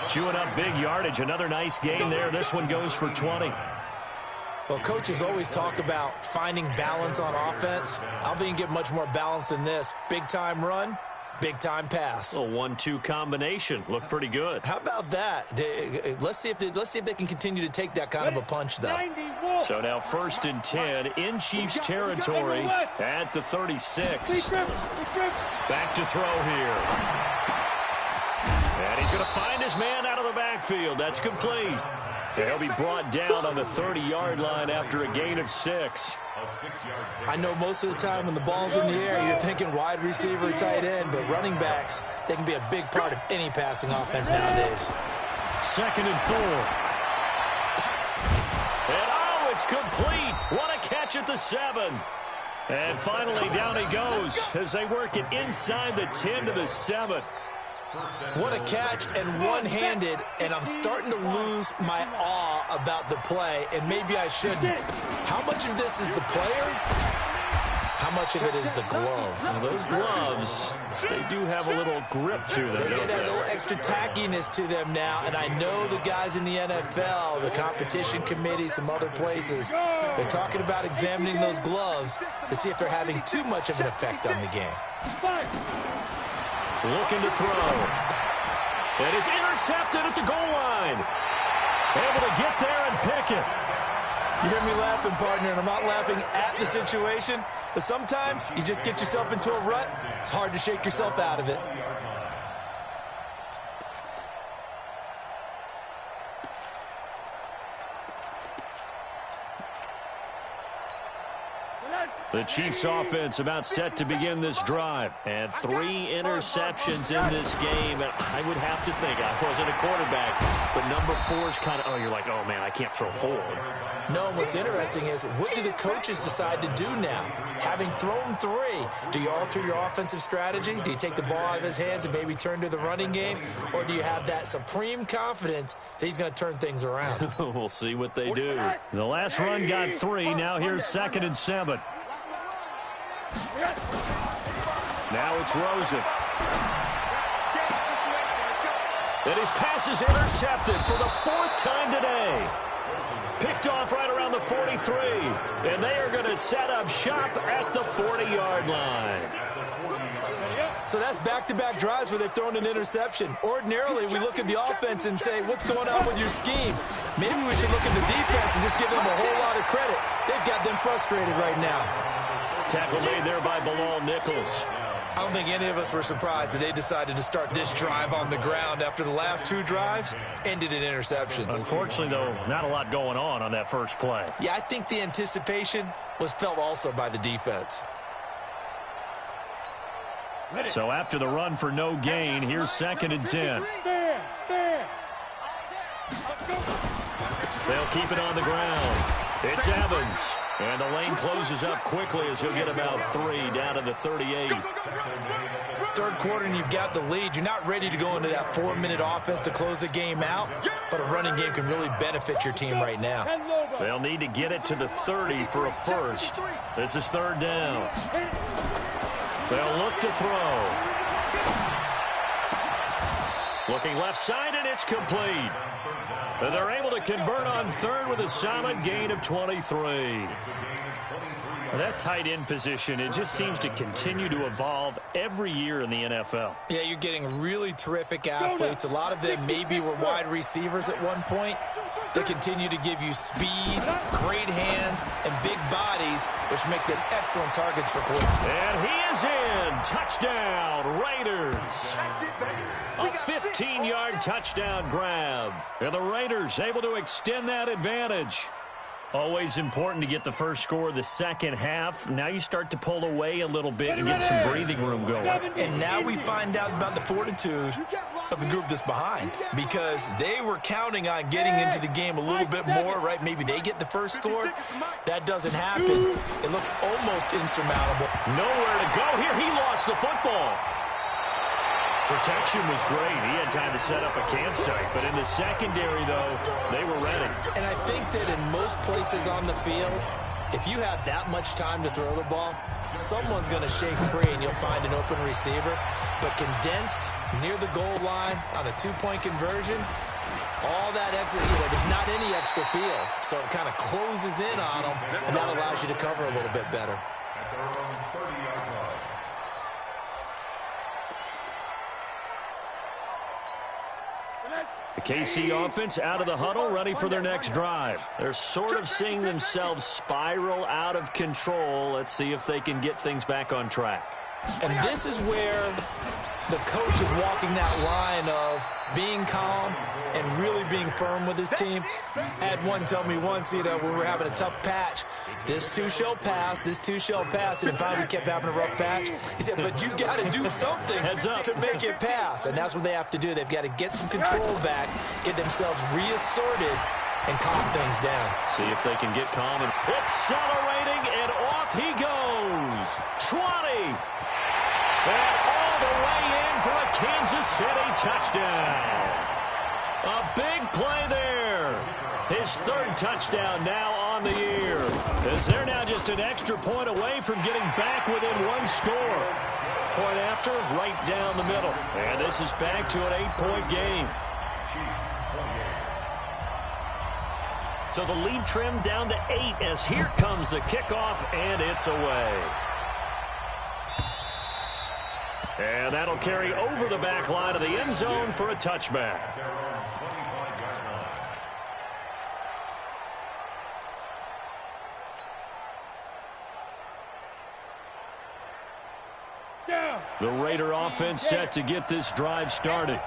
Chewing up big yardage. Another nice gain there. This one goes for 20. Well, coaches always talk about finding balance on offense. I don't think you can get much more balance than this. Big-time run, big-time pass. A 1-2 combination. Looked pretty good. How about that? Let's see if they can continue to take that kind of a punch, though. So now 1st and 10 in Chiefs territory at the 36. Back to throw here. And he's going to find his man out of the backfield. That's complete. And he'll be brought down on the 30-yard line after a gain of 6. I know most of the time when the ball's in the air, you're thinking wide receiver, tight end, but running backs, they can be a big part of any passing offense nowadays. 2nd and 4. And oh, it's complete. What a catch at the 7. And finally down he goes as they work it inside the 10 to the 7. What a catch and one-handed, and I'm starting to lose my awe about the play, and maybe I shouldn't. How much of this is the player? How much of it is the glove? Well, those gloves, they do have a little grip to them, They don't get that they? little extra tackiness to them now, and I know the guys in the NFL, the competition committee, some other places, they're talking about examining those gloves to see if they're having too much of an effect on the game. Looking to throw. And it's intercepted at the goal line. Able to get there and pick it. You hear me laughing, partner, and I'm not laughing at the situation, but sometimes you just get yourself into a rut. It's hard to shake yourself out of it. The Chiefs offense about set to begin this drive. And 3 interceptions in this game. And I would have to think, I wasn't a quarterback, but number 4 is kind of, oh, you're like, oh, man, I can't throw 4. No, what's interesting is, what do the coaches decide to do now? Having thrown 3, do you alter your offensive strategy? Do you take the ball out of his hands and maybe turn to the running game? Or do you have that supreme confidence that he's going to turn things around? We'll see what they do. The last run got 3. Now here's 2nd and 7. Now it's Rosen. And his pass is intercepted for the 4th time today. Picked off right around the 43. And they are going to set up shop at the 40-yard line. So that's back-to-back drives where they've thrown an interception. Ordinarily, we look at the offense and say, what's going on with your scheme? Maybe we should look at the defense and just give them a whole lot of credit. They've got them frustrated right now. Tackle made there by Bilal Nichols. I don't think any of us were surprised that they decided to start this drive on the ground after the last 2 drives ended in interceptions. Unfortunately, though, not a lot going on that first play. Yeah, I think the anticipation was felt also by the defense. So after the run for no gain, here's 2nd and 10. They'll keep it on the ground. It's Evans. And the lane closes up quickly as he'll get about 3 down to the 38. Third quarter and you've got the lead. You're not ready to go into that 4-minute offense to close the game out, but a running game can really benefit your team right now. They'll need to get it to the 30 for a first. This is 3rd down. They'll look to throw. Looking left side, and it's complete. And they're able to convert on 3rd with a solid gain of 23. That tight end position, it just seems to continue to evolve every year in the NFL. Yeah, you're getting really terrific athletes. A lot of them maybe were wide receivers at one point. They continue to give you speed, great hands, and big bodies, which make them excellent targets for quarterbacks. And he is in. Touchdown, Raiders. A 15-yard touchdown grab. And the Raiders able to extend that advantage. Always important to get the first score of the second half. Now you start to pull away a little bit and get some breathing room going. And now we find out about the fortitude of the group that's behind, because they were counting on getting into the game a little bit more, right? Maybe they get the first score. That doesn't happen. It looks almost insurmountable. Nowhere to go here. He lost the football. Protection was great. He had time to set up a campsite. But in the secondary, though, they were ready. And I think that in most places on the field, if you have that much time to throw the ball, someone's going to shake free and you'll find an open receiver. but condensed near the goal line on a 2-point conversion. All that extra, there's not any extra field, so it kind of closes in on them, and that allows you to cover a little bit better. At their own 30-yard line. The KC offense out of the huddle, ready for their next drive. They're sort of seeing themselves spiral out of control. Let's see if they can get things back on track. And this is where the coach is walking that line of being calm and really being firm with his team. I had one tell me once, when we were having a tough patch, this too shall pass, this too shall pass, and finally we kept having a rough patch. He said, but you got to do something to make it pass, and that's what they have to do. They've got to get some control back, get themselves reasserted, and calm things down. See if they can get calm. And accelerating, and off he goes. 20. And all the way in for a Kansas City touchdown. A big play there. His third touchdown now on the year. As they're now just an extra point away from getting back within one score. Point after, right down the middle. And this is back to an 8-point game. So the lead trimmed down to 8 as here comes the kickoff, and it's away. And that'll carry over the back line of the end zone for a touchback. The Raider offense set to get this drive started.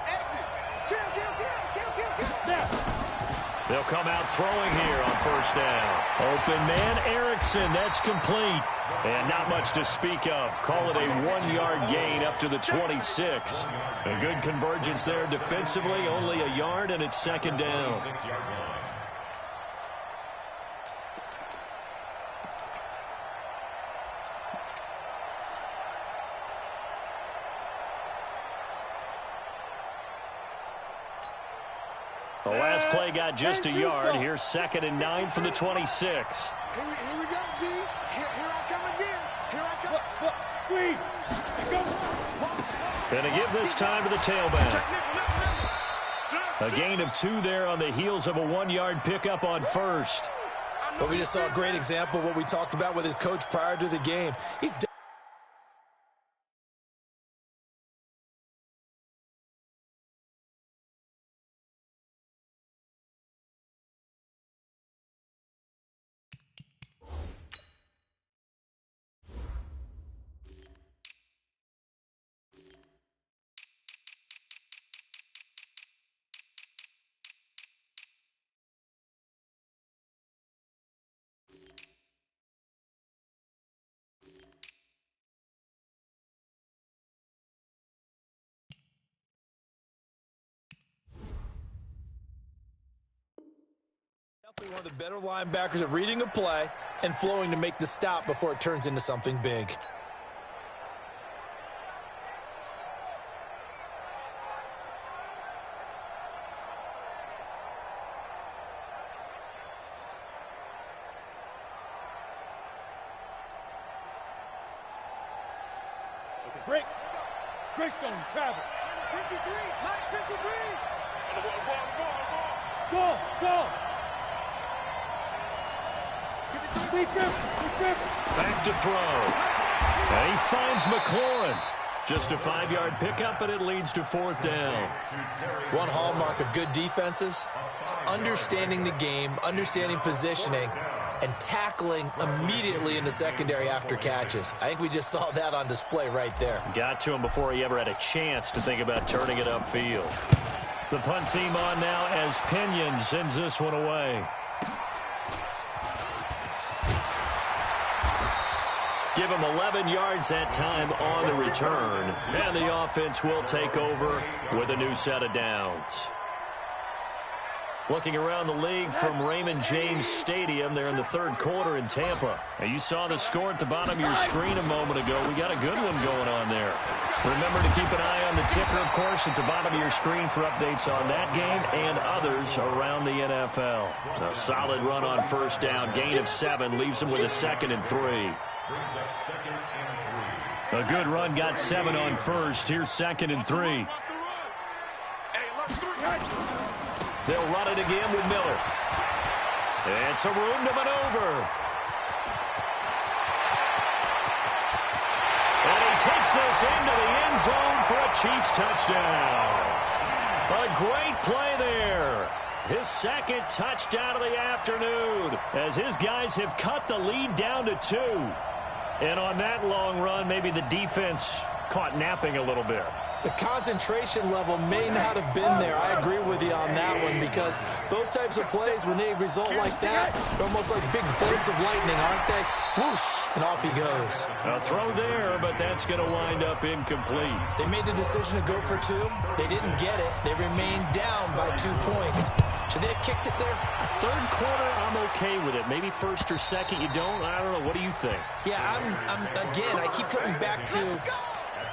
They'll come out throwing here on first down. Open man, Erickson. That's complete. And not much to speak of. Call it a 1-yard gain up to the 26. A good convergence there defensively. Only a yard, and it's second down. The last play got just a yard. Here's 2nd and 9 from the 26. Here we go, D. Here I come again. Here I come. Squeeze. Gonna give this time to the tailback. A gain of 2 there on the heels of a 1-yard pickup on first. But we just saw a great example of what we talked about with his coach prior to the game. He's definitely one of the better linebackers at reading a play and flowing to make the stop before it turns into something big. Greystone travel. 53, Mike, 53. Go. Back to throw. And he finds McLaurin. Just a 5-yard pickup, but it leads to 4th down. One hallmark of good defenses is understanding the game, understanding positioning, and tackling immediately in the secondary after catches. I think we just saw that on display right there. Got to him before he ever had a chance to think about turning it upfield. The punt team on now as Pinion sends this one away. Give him 11 yards that time on the return. And the offense will take over with a new set of downs. Looking around the league from Raymond James Stadium there in the 3rd quarter in Tampa. Now you saw the score at the bottom of your screen a moment ago. We got a good one going on there. Remember to keep an eye on the ticker, of course, at the bottom of your screen for updates on that game and others around the NFL. A solid run on first down. Gain of 7 leaves him with a 2nd and 3. Brings up 2nd and 3. A good run got 7 on first. Here's 2nd and 3. They'll run it again with Miller. And some room to maneuver. And he takes this into the end zone for a Chiefs touchdown. A great play there. His 2nd touchdown of the afternoon as his guys have cut the lead down to 2. And on that long run, maybe the defense caught napping a little bit. The concentration level may not have been there. I agree with you on that one because those types of plays, when they result like that, they're almost like big bolts of lightning, aren't they? Whoosh, and off he goes. A throw there, but that's going to wind up incomplete. They made the decision to go for 2. They didn't get it. They remained down by 2 points. Should they have kicked it there? 3rd quarter, I'm okay with it. Maybe 1st or 2nd, you don't. I don't know. What do you think? Yeah, again, I keep coming back to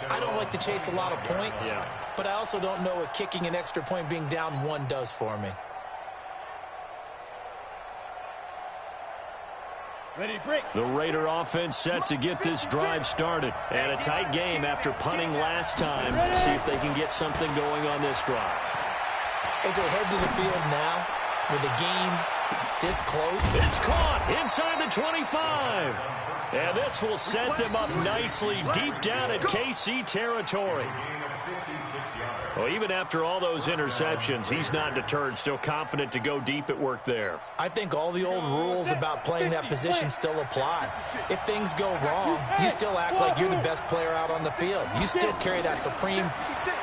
I don't like to chase a lot of points, but I also don't know what kicking an extra point being down 1 does for me. Ready, break. The Raider offense set to get this drive started. And a tight game after punting last time. See if they can get something going on this drive. As they head to the field now, with the game this close. It's caught inside the 25. And this will set them up nicely deep down in KC territory. Well, even after all those interceptions, he's not deterred, still confident to go deep at work there. I think all the old rules about playing that position still apply. If things go wrong, you still act like you're the best player out on the field. You still carry that supreme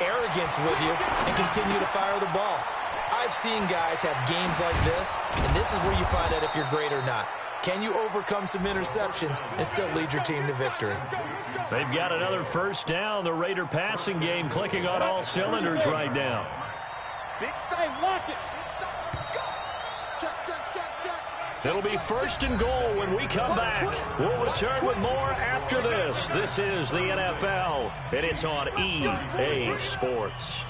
arrogance with you and continue to fire the ball. I've seen guys have games like this, and this is where you find out if you're great or not. Can you overcome some interceptions and still lead your team to victory? They've got another 1st down. The Raider passing game clicking on all cylinders right now. Hey, lock it. It'll be 1st and goal when we come back. We'll return with more after this. This is the NFL, and it's on EA Sports.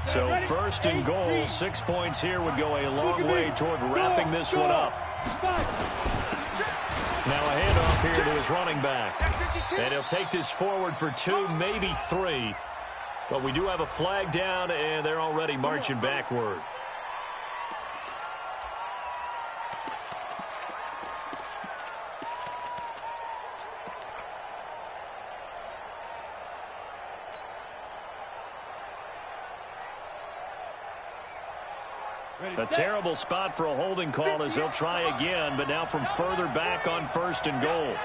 So 1st and goal, 6 points here would go a long way toward wrapping this one up. Now a handoff here to his running back. And he'll take this forward for 2, maybe 3. But we do have a flag down, and they're already marching backward. A terrible spot for a holding call as they'll try again, but now from further back on 1st and goal.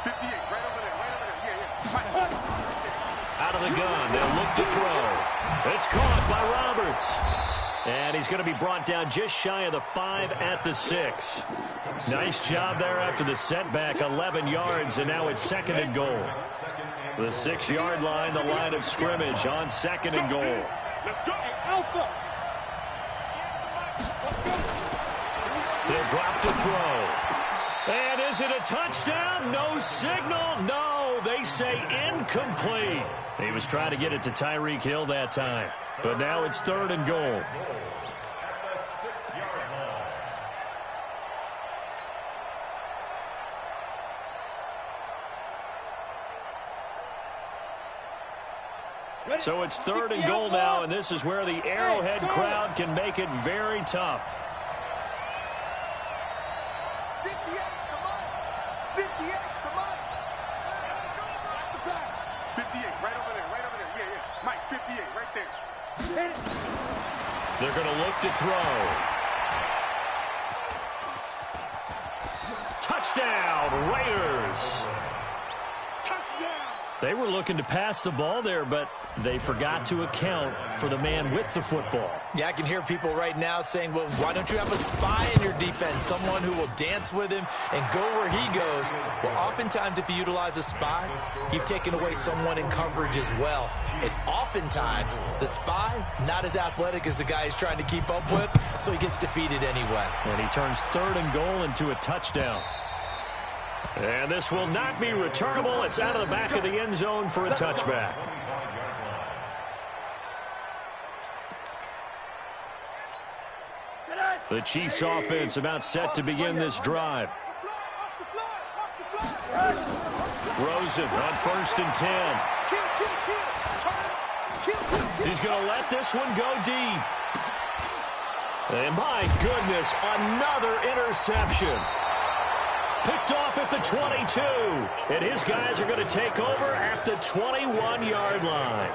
58, right over there, yeah. Out of the gun, they'll look to throw. It's caught by Roberts. And he's going to be brought down just shy of the 5 at the 6. Nice job there after the setback, 11 yards, and now it's 2nd and goal. The 6-yard line, the line of scrimmage on 2nd and goal. Let's go. Alpha. He'll drop to throw. And is it a touchdown? No signal. No, they say incomplete. He was trying to get it to Tyreek Hill that time. But now it's 3rd and goal. So it's 3rd and goal now, and this is where the Arrowhead crowd can make it very tough. 58, come on. 58, come on. The pass. 58, right over there, yeah. Mike, 58, right there. They're going to look to throw. Touchdown, Raiders. Touchdown. They were looking to pass the ball there, but they forgot to account for the man with the football. Yeah, I can hear people right now saying, well, why don't you have a spy in your defense, someone who will dance with him and go where he goes? Well, oftentimes if you utilize a spy, you've taken away someone in coverage as well. And oftentimes, the spy, not as athletic as the guy he's trying to keep up with, so he gets defeated anyway. And he turns 3rd and goal into a touchdown. And this will not be returnable. It's out of the back of the end zone for a touchback. The Chiefs offense about set to begin this drive. Rosen on 1st and 10. He's going to let this one go deep. And my goodness, another interception. Picked off at the 22. And his guys are going to take over at the 21-yard line.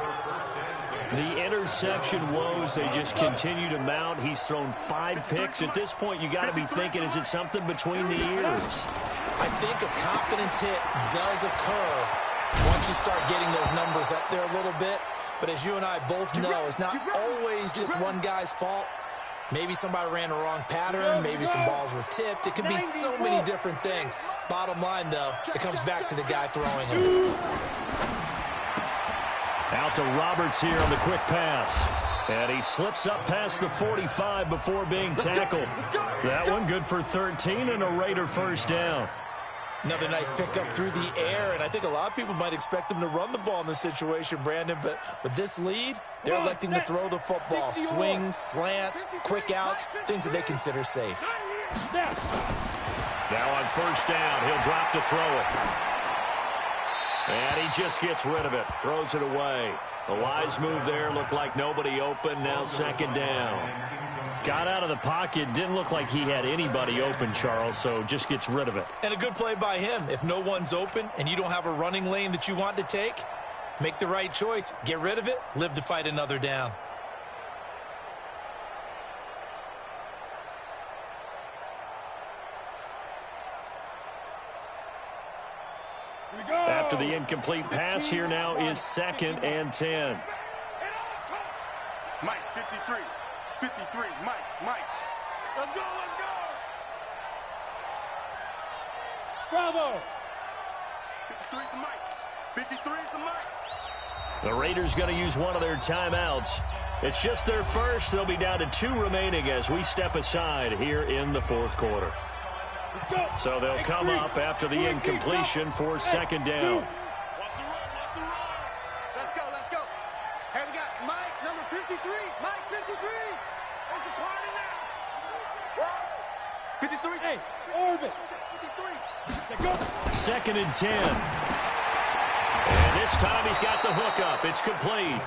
The interception woes, they just continue to mount. He's thrown 5 picks. At this point, you got to be thinking, is it something between the ears? I think a confidence hit does occur once you start getting those numbers up there a little bit. But as you and I both know, it's not always just one guy's fault. Maybe somebody ran the wrong pattern. Maybe some balls were tipped. It could be so many different things. Bottom line, though, it comes back to the guy throwing them. Out to Roberts here on the quick pass. And he slips up past the 45 before being tackled. That one good for 13 and a Raider first down. Another nice pickup through the air, and I think a lot of people might expect him to run the ball in this situation, Brandon, but with this lead, they're electing to throw the football. Swings, slants, quick outs, things that they consider safe. Now on 1st down, he'll drop to throw it. And he just gets rid of it, throws it away. A wise move there, looked like nobody open, now 2nd down. Got out of the pocket, didn't look like he had anybody open, Charles, so just gets rid of it. And a good play by him. If no one's open and you don't have a running lane that you want to take, make the right choice. Get rid of it, live to fight another down. After the incomplete pass, here now is 2nd and 10. Mike, 53. 53, Mike. Let's go. Bravo. 53 to Mike. 53 to Mike. The Raiders going to use one of their timeouts. It's just their first. They'll be down to 2 remaining as we step aside here in the 4th quarter. So they'll come up after the incompletion for 2nd down. Let's go. Here we got Mike, number 53. Mike, 53. It's a party now. 53. Hey, orbit. 53. 2nd and 10. And this time he's got the hook up. It's complete.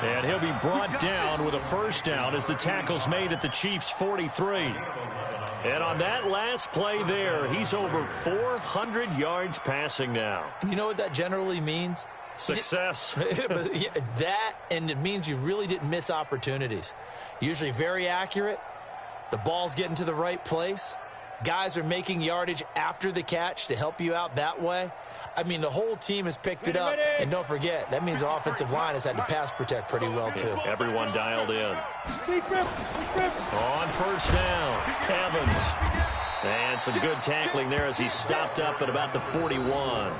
And he'll be brought down with a first down as the tackle's made at the Chiefs' 43. And on that last play there, he's over 400 yards passing now. You know what that generally means? Success. That, and it means you really didn't miss opportunities. Usually very accurate. The ball's getting to the right place. Guys are making yardage after the catch to help you out that way. I mean, the whole team has picked it up. And don't forget, that means the offensive line has had to pass protect pretty well, too. Everyone dialed in. On first down, Evans. And some good tackling there as he stopped up at about the 41.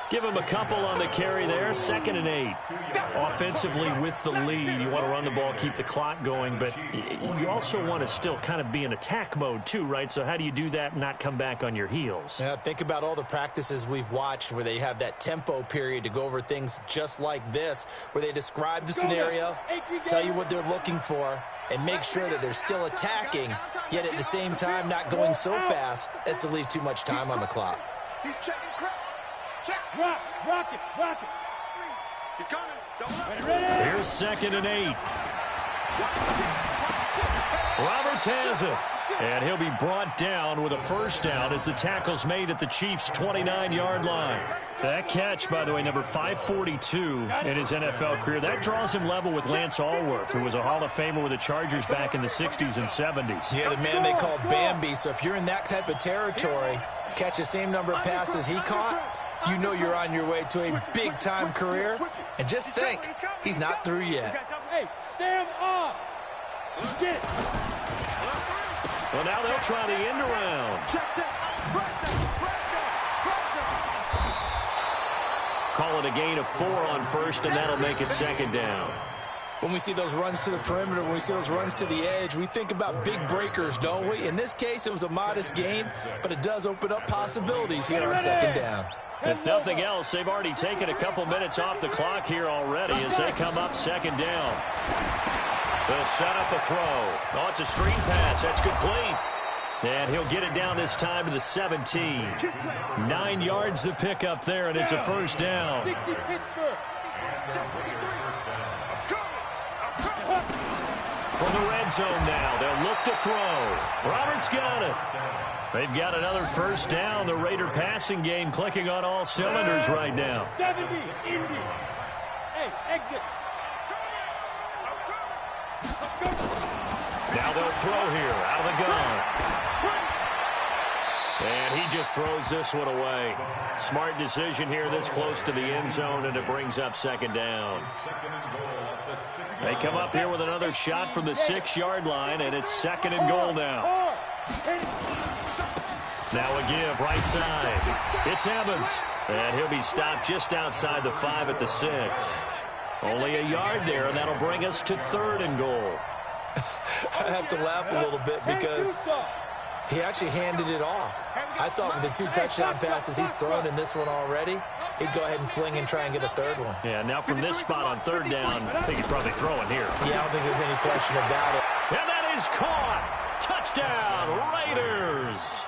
Give him a couple on the carry there. 2nd and 8. Offensively with the lead, you want to run the ball, keep the clock going, but you also want to still kind of be in attack mode too, right? So how do you do that and not come back on your heels? Yeah, think about all the practices we've watched where they have that tempo period to go over things just like this, where they describe the scenario, tell you what they're looking for, and make sure that they're still attacking, yet at the same time not going so fast as to leave too much time on the clock. He's checking crap. Check. Rock it. He's coming. Double up. Here's 2nd and 8. Roberts has it. And he'll be brought down with a first down as the tackle's made at the Chiefs' 29-yard line. That catch, by the way, number 542 in his NFL career, that draws him level with Lance Allworth, who was a Hall of Famer with the Chargers back in the 60s and 70s. Yeah, the man they called Bambi. So if you're in that type of territory, catch the same number of passes he caught, you know you're on your way to a big-time career. And just think, he's not through yet. Hey, stand up. Get it. Well, now they'll try the end around. Call it a gain of 4 on first, and that'll make it second down. When we see those runs to the perimeter, when we see those runs to the edge, we think about big breakers, don't we? In this case, it was a modest gain, but it does open up possibilities here on second down. If nothing else, they've already taken a couple minutes off the clock here already as they come up second down. They'll set up a throw. Oh, it's a screen pass. That's complete. And he'll get it down this time to the 17. 9 yards to pick up there, and it's a first down. 60 Pittsburgh. From the red zone now, they'll look to throw. Roberts got it. They've got another first down. The Raider passing game clicking on all cylinders right now. 70, Indy. Hey, exit. Now they'll throw here out of the gun. And he just throws this one away. Smart decision here this close to the end zone, and it brings up second down. They come up here with another shot from the 6-yard line, and it's second and goal now. Now a give right side. It's Evans, and he'll be stopped just outside the 5 at the 6. Only a yard there, and that'll bring us to third and goal. I have to laugh a little bit because he actually handed it off. I thought with the 2 touchdown passes he's thrown in this one already, he'd go ahead and fling and try and get a third one. Yeah, now from this spot on third down, I think he's probably throwing here. Yeah, I don't think there's any question about it. And that is caught. Touchdown, Raiders.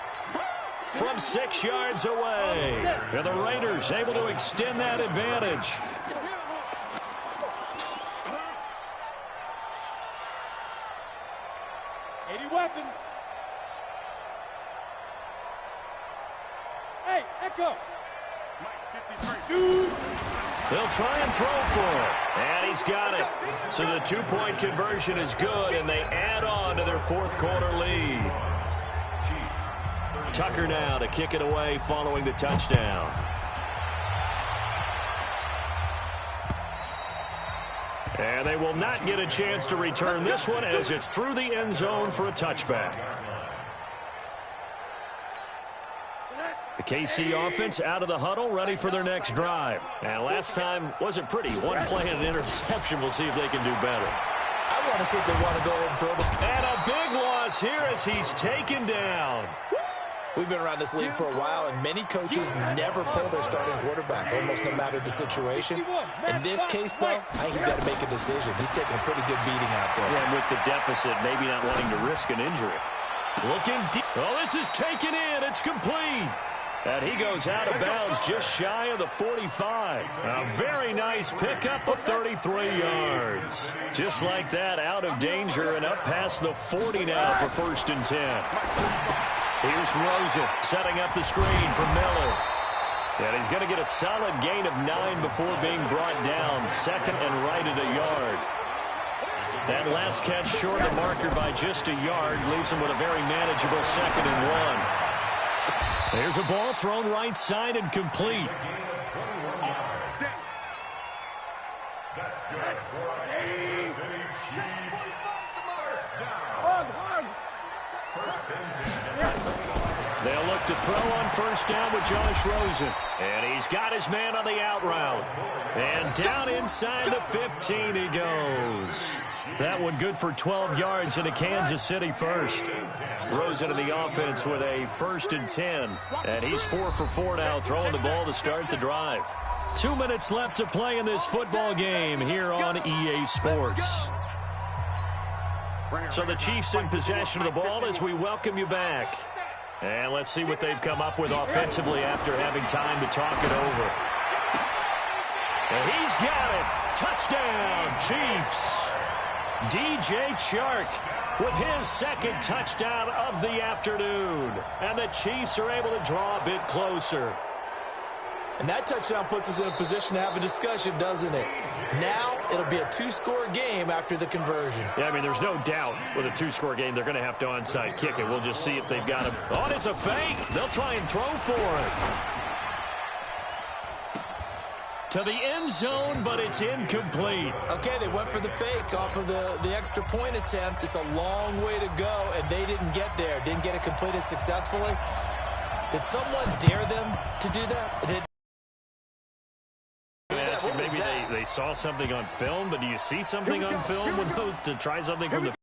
From 6 yards away. And the Raiders able to extend that advantage. Weapon. Hey, Echo. Shoot. They'll try and throw for it. And he's got it. So the 2-point conversion is good, and they add on to their fourth quarter lead. Tucker now to kick it away following the touchdown. And they will not get a chance to return this one as it's through the end zone for a touchback. The KC offense out of the huddle, ready for their next drive. And last time wasn't pretty. One play and an interception. We'll see if they can do better. I want to see if they want to go ahead and throw the... And a big loss here as he's taken down. We've been around this league for a while, and many coaches never pull their starting quarterback, almost no matter the situation. In this case, though, I think he's got to make a decision. He's taking a pretty good beating out there. Yeah, and with the deficit, maybe not wanting to risk an injury. Looking deep. Oh, this is taken in. It's complete. And he goes out of bounds just shy of the 45. A very nice pickup of 33 yards. Just like that, out of danger and up past the 40 now for 1st and 10. Here's Rosen setting up the screen for Miller. And he's going to get a solid gain of 9 before being brought down. Second and right at a yard. That last catch short of the marker by just a yard leaves him with a very manageable 2nd and 1. There's a ball thrown right side and complete. They'll look to throw on 1st down with Josh Rosen. And he's got his man on the out route. And down inside the 15 he goes. That one good for 12 yards in a Kansas City first. Rosen in the offense with a 1st and 10. And he's 4 for 4 now, throwing the ball to start the drive. 2 minutes left to play in this football game here on EA Sports. So the Chiefs in possession of the ball as we welcome you back. And let's see what they've come up with offensively after having time to talk it over. And he's got it. Touchdown, Chiefs. DJ Chark with his 2nd touchdown of the afternoon. And the Chiefs are able to draw a bit closer. And that touchdown puts us in a position to have a discussion, doesn't it? Now it'll be a 2-score game after the conversion. Yeah, I mean, there's no doubt with a 2-score game they're going to have to onside kick it. We'll just see if they've got him. Oh, it's a fake. They'll try and throw for it. to the end zone, but it's incomplete. Okay, they went for the fake off of the extra point attempt. It's a long way to go, and they didn't get there. Didn't get it completed successfully. Did someone dare them to do that? Maybe they saw something on film, but do you see something on film with those to try something from the...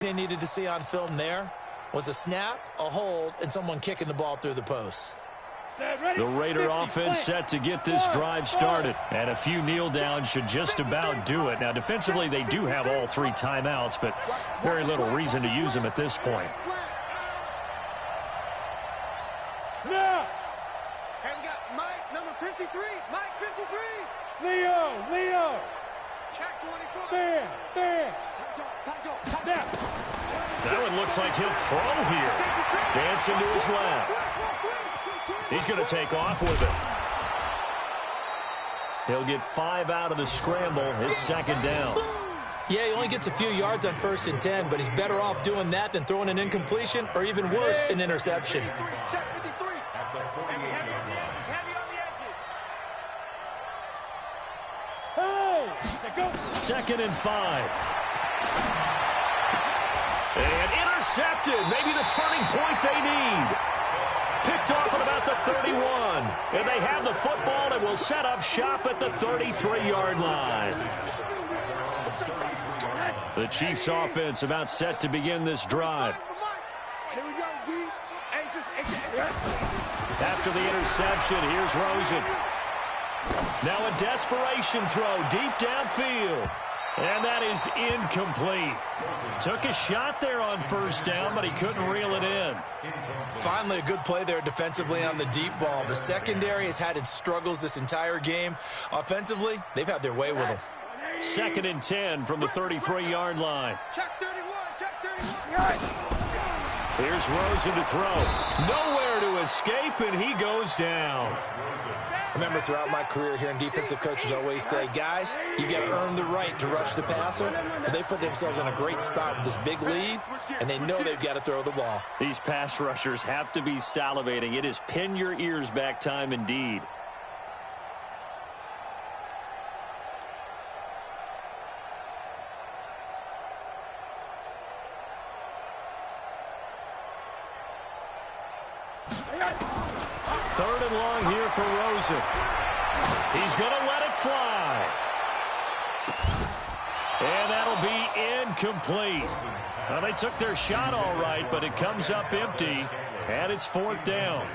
They needed to see on film there was a snap, a hold, and someone kicking the ball through the post. The Raider offense set to get this drive started, and a few kneel downs should just about do it. Now, defensively, they do have all 3 timeouts, but very little reason to use them at this point. Now, and we got Mike, number 53. Mike, 53. Leo. Check 24. There. Now. That one looks like he'll throw here. Dancing to his left. He's going to take off with it. He'll get 5 out of the scramble. It's second down. Yeah, he only gets a few yards on 1st and 10, but he's better off doing that than throwing an incompletion or even worse, an interception. Check 53. And we have you on the edges. Heavy on the edges. Hey! Second and 5. And intercepted. Maybe the turning point they need. Picked off at about the 31. And they have the football and will set up shop at the 33-yard line. The Chiefs offense about set to begin this drive. Here we go, D. After the interception, here's Rosen. Now a desperation throw deep downfield. And that is incomplete. Took a shot there on 1st down, but he couldn't reel it in. Finally, a good play there defensively on the deep ball. The secondary has had its struggles this entire game. Offensively, they've had their way with them. Second and 10 from the 33-yard line. Check 31. Check 31. Here's Rosen to throw. Nowhere to escape, and he goes down. I remember throughout my career hearing defensive coaches always say, guys, you got to earn the right to rush the passer. But they put themselves in a great spot with this big lead, and they know they've got to throw the ball. These pass rushers have to be salivating. It is pin your ears back time indeed. Third and long here for Rosen. He's going to let it fly. And that'll be incomplete. Well, they took their shot all right, but it comes up empty, and it's 4th down.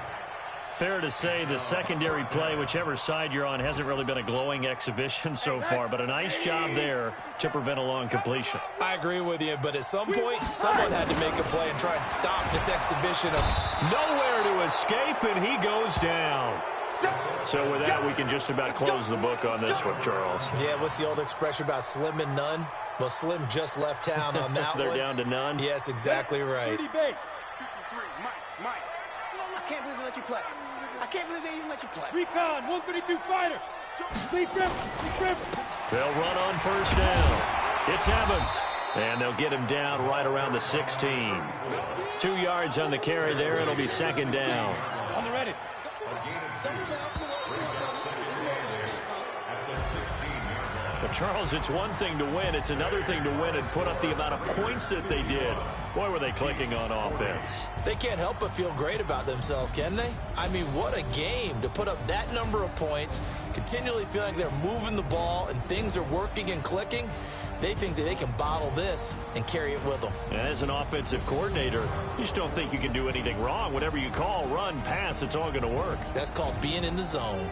Fair to say the secondary play, whichever side you're on, hasn't really been a glowing exhibition so far, but a nice job there to prevent a long completion. I agree with you, but at some point, someone had to make a play and try and stop this exhibition of nowhere to escape, and he goes down. So with that, we can just about close the book on this one, Charles. Yeah, what's the old expression about slim and none? Well, Slim just left town on that They're one. down to none? Yes, exactly right. 53. Mike. I can't believe they let you play. I can't believe they even let you play. Recon, 132 fighter. Sleep river. They'll run on 1st down. It's Evans. And they'll get him down right around the 16. 2 yards on the carry there. It'll be 2nd down. On the ready. But Charles, it's one thing to win. It's another thing to win and put up the amount of points that they did. Boy, were they clicking on offense. They can't help but feel great about themselves, can they? I mean, what a game to put up that number of points, continually feeling like they're moving the ball and things are working and clicking. They think that they can bottle this and carry it with them. As an offensive coordinator, you just don't think you can do anything wrong. Whatever you call, run, pass, it's all going to work. That's called being in the zone.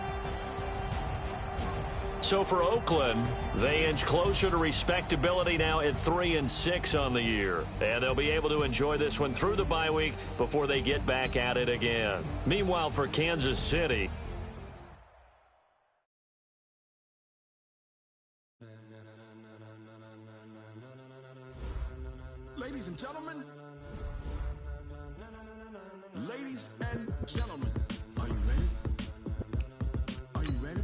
So for Oakland, they inch closer to respectability now at 3-6 on the year. And they'll be able to enjoy this one through the bye week before they get back at it again. Meanwhile, for Kansas City, ladies and gentlemen, are you ready? Are you ready?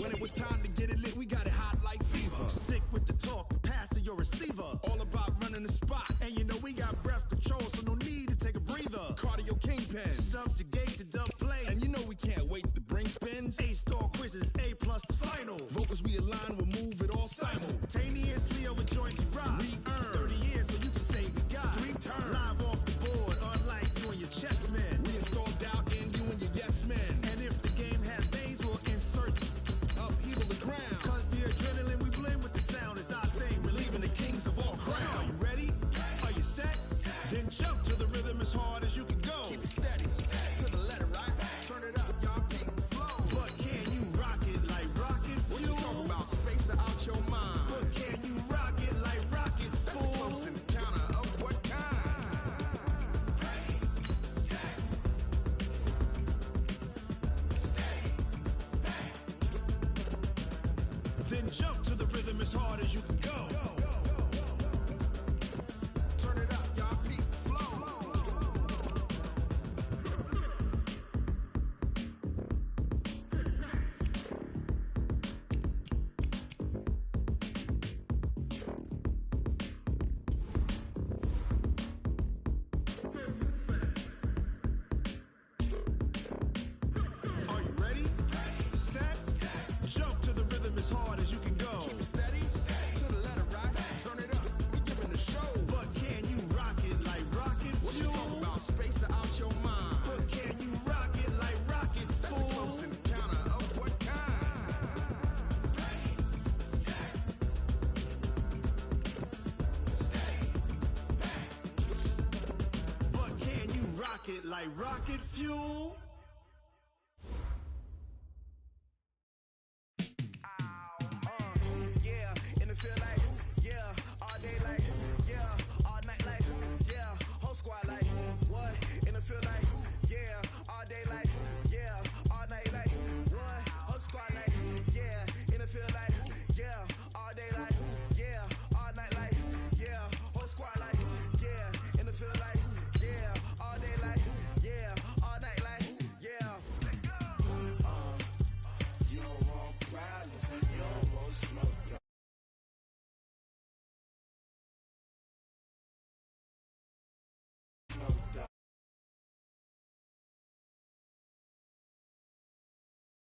When it was time to get it lit, we got it hot like fever. Sick with the talk, pass to your receiver. All about running the spot. And you know we got breath control, so no need to take a breather. Cardio kingpin. Subjugate the dub play. And you know we can't wait to bring spins. A-star quizzes, A+ the final. Vocals we align, we'll move it all Simultaneously over joints we rock. We earn 30 years so you can say we got 3 turns. Live off the board, unlike you and your chess men. We install doubt in you and your yes men. And if the game has veins, we'll insert Upheaval the ground. Cause the adrenaline we blend with the sound is our thing, relieving the kings of all crowns. So are you ready? Are you set? Then jump to the rhythm as hard as you can go. Keep it steady. To the letter, right? Turn it up, y'all. Keep the flow. But can you rock it like rocket fuel? What you talking about? Space or out your mind? But can you rock it like rockets, That's a fool? close encounter of what kind? Then jump to the rhythm as hard as you can go. Turn it up, y'all. Keep the flow. Are you ready? Set? Jump to the rhythm as hard as you can go. Keep it steady. To the letter, right? Turn it up. We giving the show. But can you rock it like rocket What you fuel? talking about? Space or out your mind? But can you rock it like rockets, That's a fool? close encounter of what kind? But can you rock it like rocket fuel?